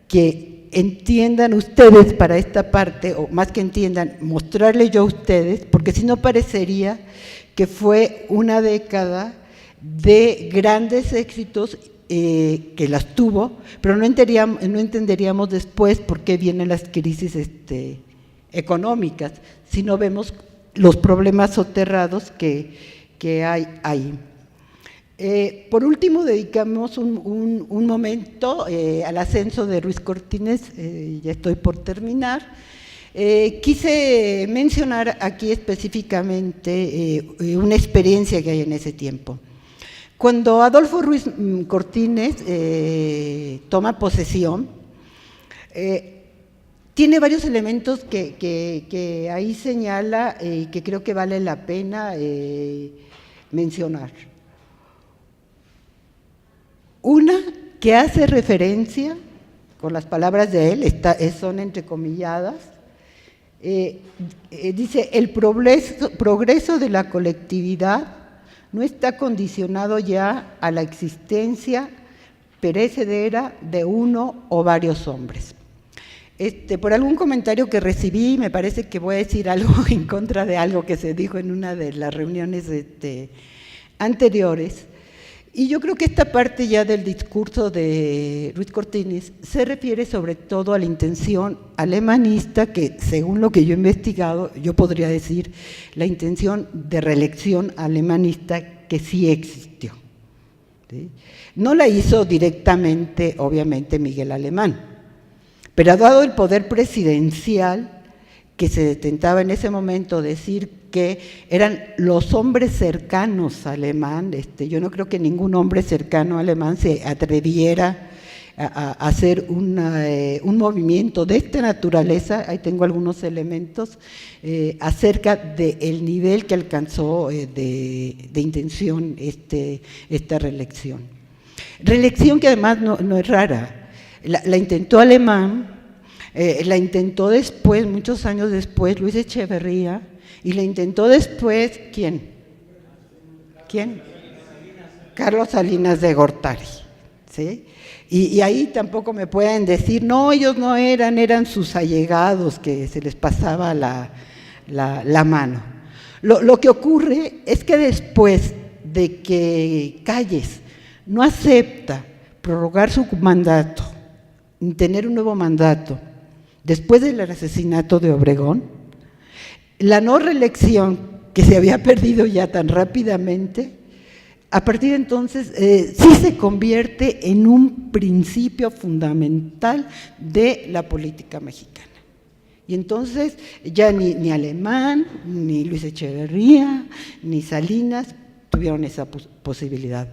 que entiendan ustedes para esta parte, o más que entiendan, mostrarle yo a ustedes, porque si no parecería que fue una década de grandes éxitos que las tuvo, pero no entenderíamos después por qué vienen las crisis económicas, si no vemos los problemas soterrados que hay ahí. Por último, dedicamos un momento al ascenso de Ruiz Cortines, ya estoy por terminar. Quise mencionar aquí específicamente una experiencia que hay en ese tiempo. Cuando Adolfo Ruiz Cortines toma posesión, tiene varios elementos que ahí señala y que creo que vale la pena mencionar. Una que hace referencia, con las palabras de él, son entrecomilladas, dice: el progreso de la colectividad no está condicionado ya a la existencia perecedera de uno o varios hombres. Por algún comentario que recibí, me parece que voy a decir algo en contra de algo que se dijo en una de las reuniones anteriores. Y yo creo que esta parte ya del discurso de Ruiz Cortines se refiere sobre todo a la intención alemanista, que según lo que yo he investigado, yo podría decir la intención de reelección alemanista que sí existió. ¿Sí? No la hizo directamente, obviamente, Miguel Alemán, pero dado el poder presidencial que se detentaba en ese momento decir que eran los hombres cercanos a Alemán, yo no creo que ningún hombre cercano a Alemán se atreviera a hacer un movimiento de esta naturaleza. Ahí tengo algunos elementos acerca del nivel que alcanzó de intención esta reelección. Reelección que además no es rara, la intentó Alemán, la intentó después, muchos años después, Luis Echeverría, y la intentó después, ¿quién? Carlos Salinas de Gortari, ¿sí? Y ahí tampoco me pueden decir, no, ellos no eran sus allegados que se les pasaba la mano. Lo que ocurre es que después de que Calles no acepta prorrogar su mandato, tener un nuevo mandato, después del asesinato de Obregón, la no reelección que se había perdido ya tan rápidamente, a partir de entonces sí se convierte en un principio fundamental de la política mexicana. Y entonces ya ni Alemán, ni Luis Echeverría, ni Salinas tuvieron esa posibilidad.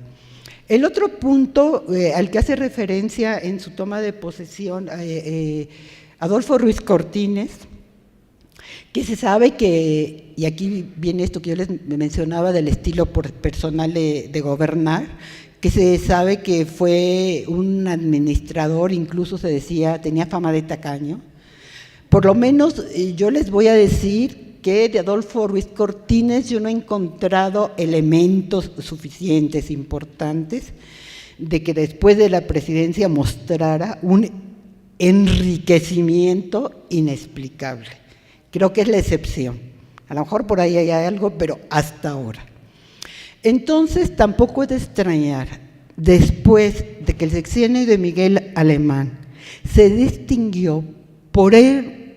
El otro punto al que hace referencia en su toma de posesión Adolfo Ruiz Cortines, que se sabe que, y aquí viene esto que yo les mencionaba del estilo personal de gobernar, que se sabe que fue un administrador, incluso se decía, tenía fama de tacaño. Por lo menos yo les voy a decir que de Adolfo Ruiz Cortines yo no he encontrado elementos suficientes, importantes, de que después de la presidencia mostrara un enriquecimiento inexplicable. Creo que es la excepción. A lo mejor por ahí hay algo, pero hasta ahora. Entonces, tampoco es de extrañar, después de que el sexenio de Miguel Alemán se distinguió por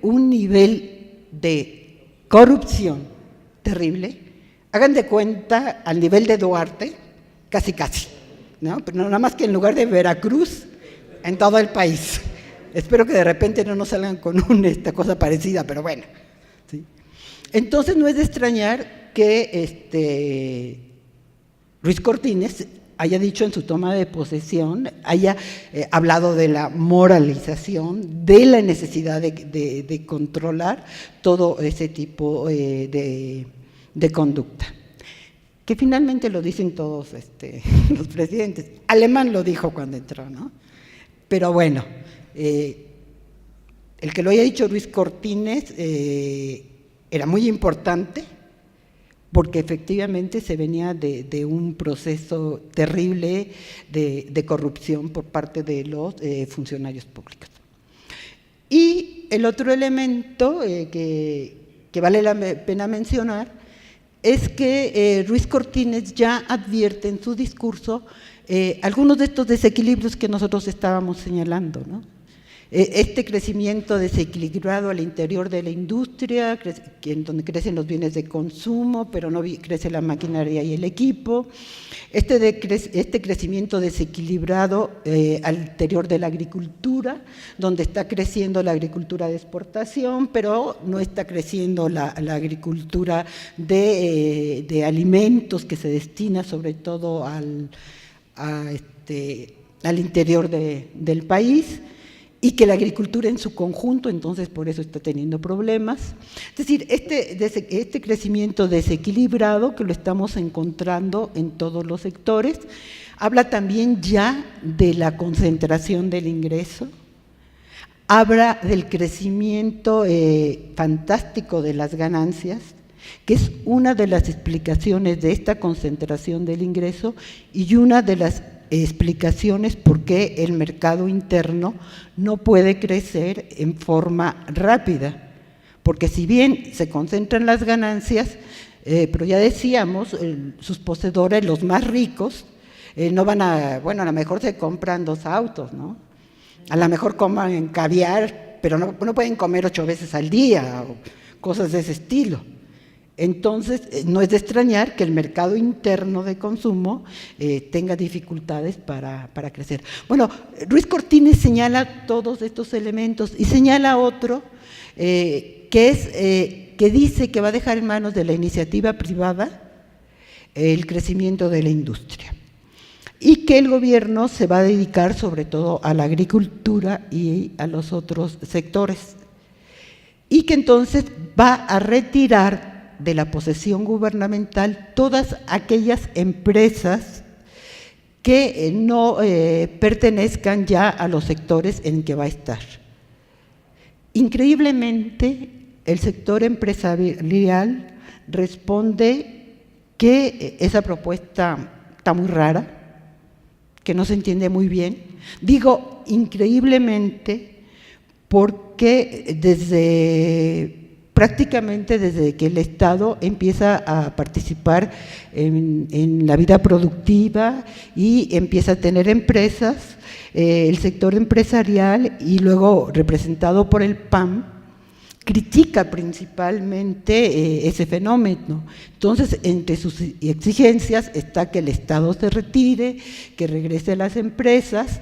un nivel de corrupción terrible, hagan de cuenta al nivel de Duarte, casi, ¿no? Pero nada más que en lugar de Veracruz, en todo el país. Espero que de repente no nos salgan con esta cosa parecida, pero bueno. ¿Sí? Entonces no es de extrañar que Ruiz Cortines haya dicho en su toma de posesión, haya hablado de la moralización, de la necesidad de controlar todo ese tipo de conducta. Que finalmente lo dicen todos los presidentes. Alemán lo dijo cuando entró, ¿no? Pero bueno, el que lo haya dicho Ruiz Cortines era muy importante, porque efectivamente se venía de un proceso terrible de corrupción por parte de los funcionarios públicos. Y el otro elemento que vale la pena mencionar es que Ruiz Cortines ya advierte en su discurso algunos de estos desequilibrios que nosotros estábamos señalando, ¿no? Este crecimiento desequilibrado al interior de la industria, en donde crecen los bienes de consumo, pero no crece la maquinaria y el equipo. Este crecimiento desequilibrado al interior de la agricultura, donde está creciendo la agricultura de exportación, pero no está creciendo la agricultura de alimentos, que se destina sobre todo al interior del país, y que la agricultura en su conjunto, entonces por eso está teniendo problemas. Es decir, este crecimiento desequilibrado que lo estamos encontrando en todos los sectores, habla también ya de la concentración del ingreso, habla del crecimiento fantástico de las ganancias, que es una de las explicaciones de esta concentración del ingreso y una de las explicaciones por qué el mercado interno no puede crecer en forma rápida, porque si bien se concentran las ganancias, pero ya decíamos, sus poseedores, los más ricos, no van a lo mejor se compran 2 autos, ¿no? A lo mejor coman caviar, pero no pueden comer 8 veces al día, o cosas de ese estilo. Entonces, no es de extrañar que el mercado interno de consumo tenga dificultades para crecer. Bueno, Ruiz Cortines señala todos estos elementos y señala otro que dice que va a dejar en manos de la iniciativa privada el crecimiento de la industria y que el gobierno se va a dedicar sobre todo a la agricultura y a los otros sectores y que entonces va a retirar de la posesión gubernamental todas aquellas empresas que no pertenezcan ya a los sectores en que va a estar. Increíblemente, el sector empresarial responde que esa propuesta está muy rara, que no se entiende muy bien. Digo increíblemente porque prácticamente desde que el Estado empieza a participar en la vida productiva y empieza a tener empresas, el sector empresarial y luego representado por el PAN, critica principalmente ese fenómeno. Entonces, entre sus exigencias está que el Estado se retire, que regrese a las empresas.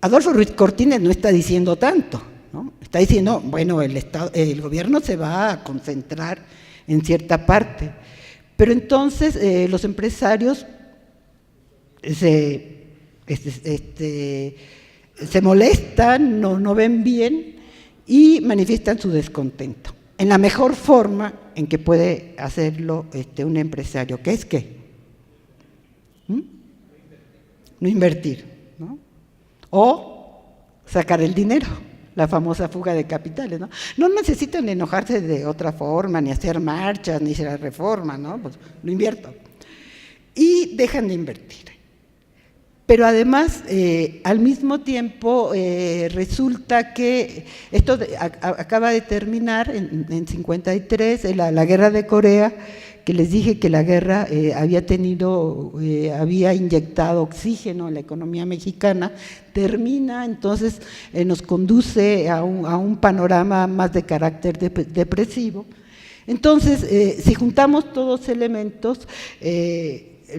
Adolfo Ruiz Cortines no está diciendo tanto, ¿no? Está diciendo, bueno, el gobierno se va a concentrar en cierta parte, pero entonces los empresarios se molestan, no ven bien y manifiestan su descontento, en la mejor forma en que puede hacerlo un empresario, que es ¿qué? No invertir, ¿no? O sacar el dinero, la famosa fuga de capitales, ¿no? No necesitan enojarse de otra forma, ni hacer marchas, ni hacer reforma, ¿no? Pues lo invierto. Y dejan de invertir. Pero además, al mismo tiempo, resulta que esto acaba de terminar en 53, la guerra de Corea, que les dije que la guerra había inyectado oxígeno en la economía mexicana, termina, entonces nos conduce a un panorama más de carácter depresivo. Entonces, si juntamos todos los elementos,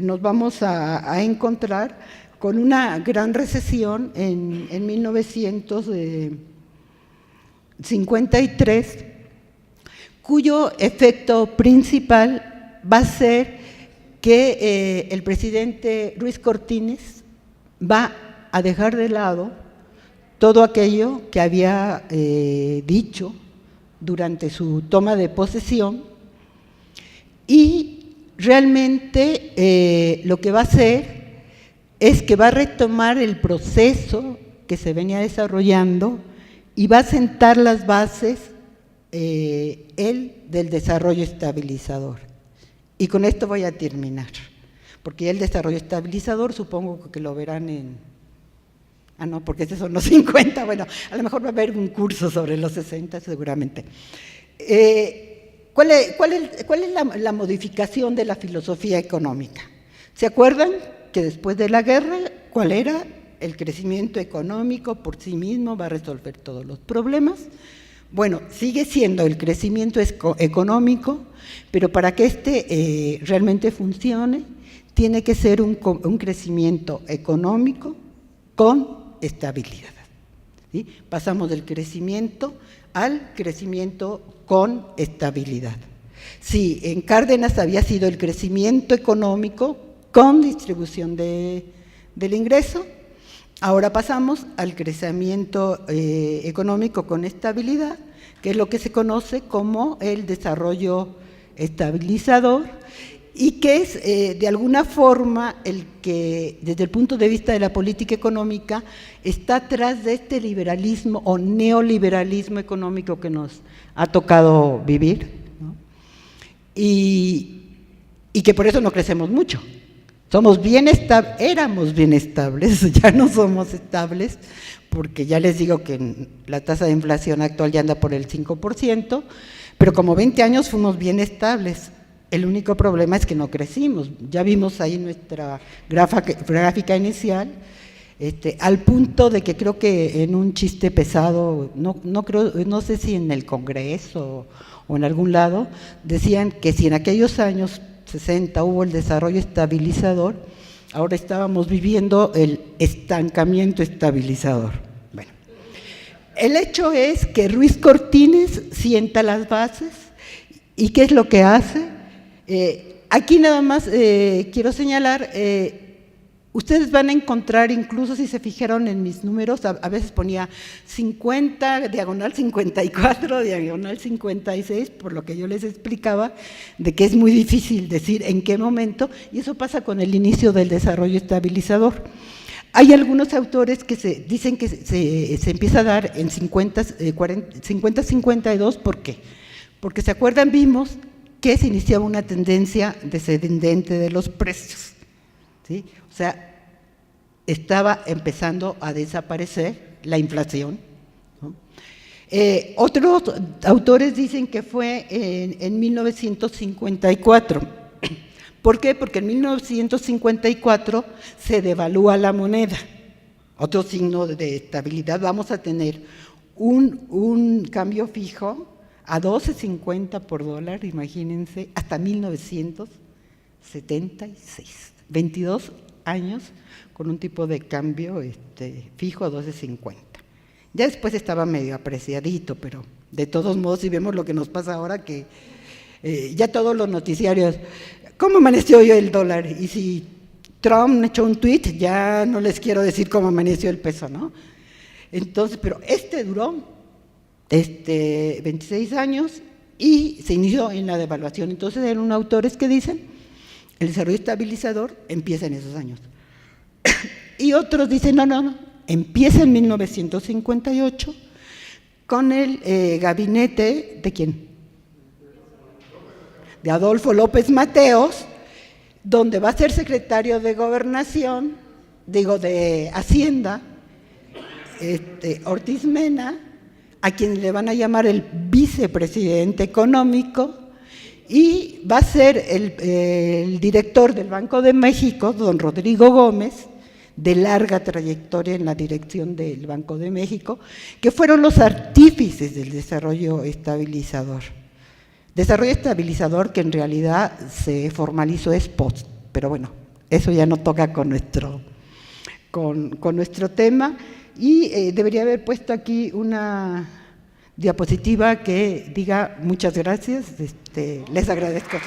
nos vamos a encontrar con una gran recesión en 1953, cuyo efecto principal va a ser que el presidente Ruiz Cortines va a dejar de lado todo aquello que había dicho durante su toma de posesión y realmente lo que va a hacer es que va a retomar el proceso que se venía desarrollando y va a sentar las bases él del desarrollo estabilizador. Y con esto voy a terminar, porque ya el desarrollo estabilizador supongo que lo verán en… Ah, no, porque estos son los 50, bueno, a lo mejor va a haber un curso sobre los 60 seguramente. ¿Cuál es la modificación de la filosofía económica? ¿Se acuerdan que después de la guerra, cuál era? El crecimiento económico por sí mismo va a resolver todos los problemas. Bueno, sigue siendo el crecimiento económico, pero para que realmente funcione, tiene que ser un crecimiento económico con estabilidad. ¿Sí? Pasamos del crecimiento al crecimiento con estabilidad. Sí, en Cárdenas había sido el crecimiento económico con distribución del ingreso. Ahora pasamos al crecimiento económico con estabilidad, que es lo que se conoce como el desarrollo estabilizador y que es de alguna forma el que, desde el punto de vista de la política económica, está atrás de este liberalismo o neoliberalismo económico que nos ha tocado vivir, ¿no? Y que por eso no crecemos mucho. Éramos bien estables, ya no somos estables, porque ya les digo que la tasa de inflación actual ya anda por el 5%, pero como 20 años fuimos bien estables. El único problema es que no crecimos. Ya vimos ahí nuestra gráfica inicial, al punto de que creo que en un chiste pesado, no sé si en el Congreso o en algún lado, decían que si en aquellos años 60 hubo el desarrollo estabilizador, ahora estábamos viviendo el estancamiento estabilizador. Bueno, el hecho es que Ruiz Cortines sienta las bases y ¿qué es lo que hace? Aquí nada más quiero señalar, ustedes van a encontrar, incluso si se fijaron en mis números, a veces ponía 50, diagonal 54, diagonal 56, por lo que yo les explicaba, de que es muy difícil decir en qué momento, y eso pasa con el inicio del desarrollo estabilizador. Hay algunos autores que dicen que se empieza a dar en 50-52, ¿por qué? Porque se acuerdan, vimos que se iniciaba una tendencia descendente de los precios, ¿sí? O sea, estaba empezando a desaparecer la inflación, ¿no? Otros autores dicen que fue en 1954. ¿Por qué? Porque en 1954 se devalúa la moneda. Otro signo de estabilidad, vamos a tener un cambio fijo a 12.50 por dólar, imagínense, hasta 1976, 22 años con un tipo de cambio fijo a 12.50. Ya después estaba medio apreciadito, pero de todos modos, si vemos lo que nos pasa ahora, que ya todos los noticiarios, ¿cómo amaneció hoy el dólar? Y si Trump echó un tweet, ya no les quiero decir cómo amaneció el peso, ¿no? Entonces, pero duró 26 años y se inició en la devaluación. Entonces eran unos autores que dicen el desarrollo estabilizador empieza en esos años. Y otros dicen no, empieza en 1958 con el gabinete ¿de quién? De Adolfo López Mateos, donde va a ser secretario de Gobernación, de Hacienda, Ortiz Mena, a quien le van a llamar el vicepresidente económico, y va a ser el director del Banco de México, don Rodrigo Gómez, de larga trayectoria en la dirección del Banco de México, que fueron los artífices del desarrollo estabilizador. Desarrollo estabilizador que en realidad se formalizó post, pero bueno, eso ya no toca con nuestro tema. Y debería haber puesto aquí diapositiva que diga muchas gracias, les agradezco.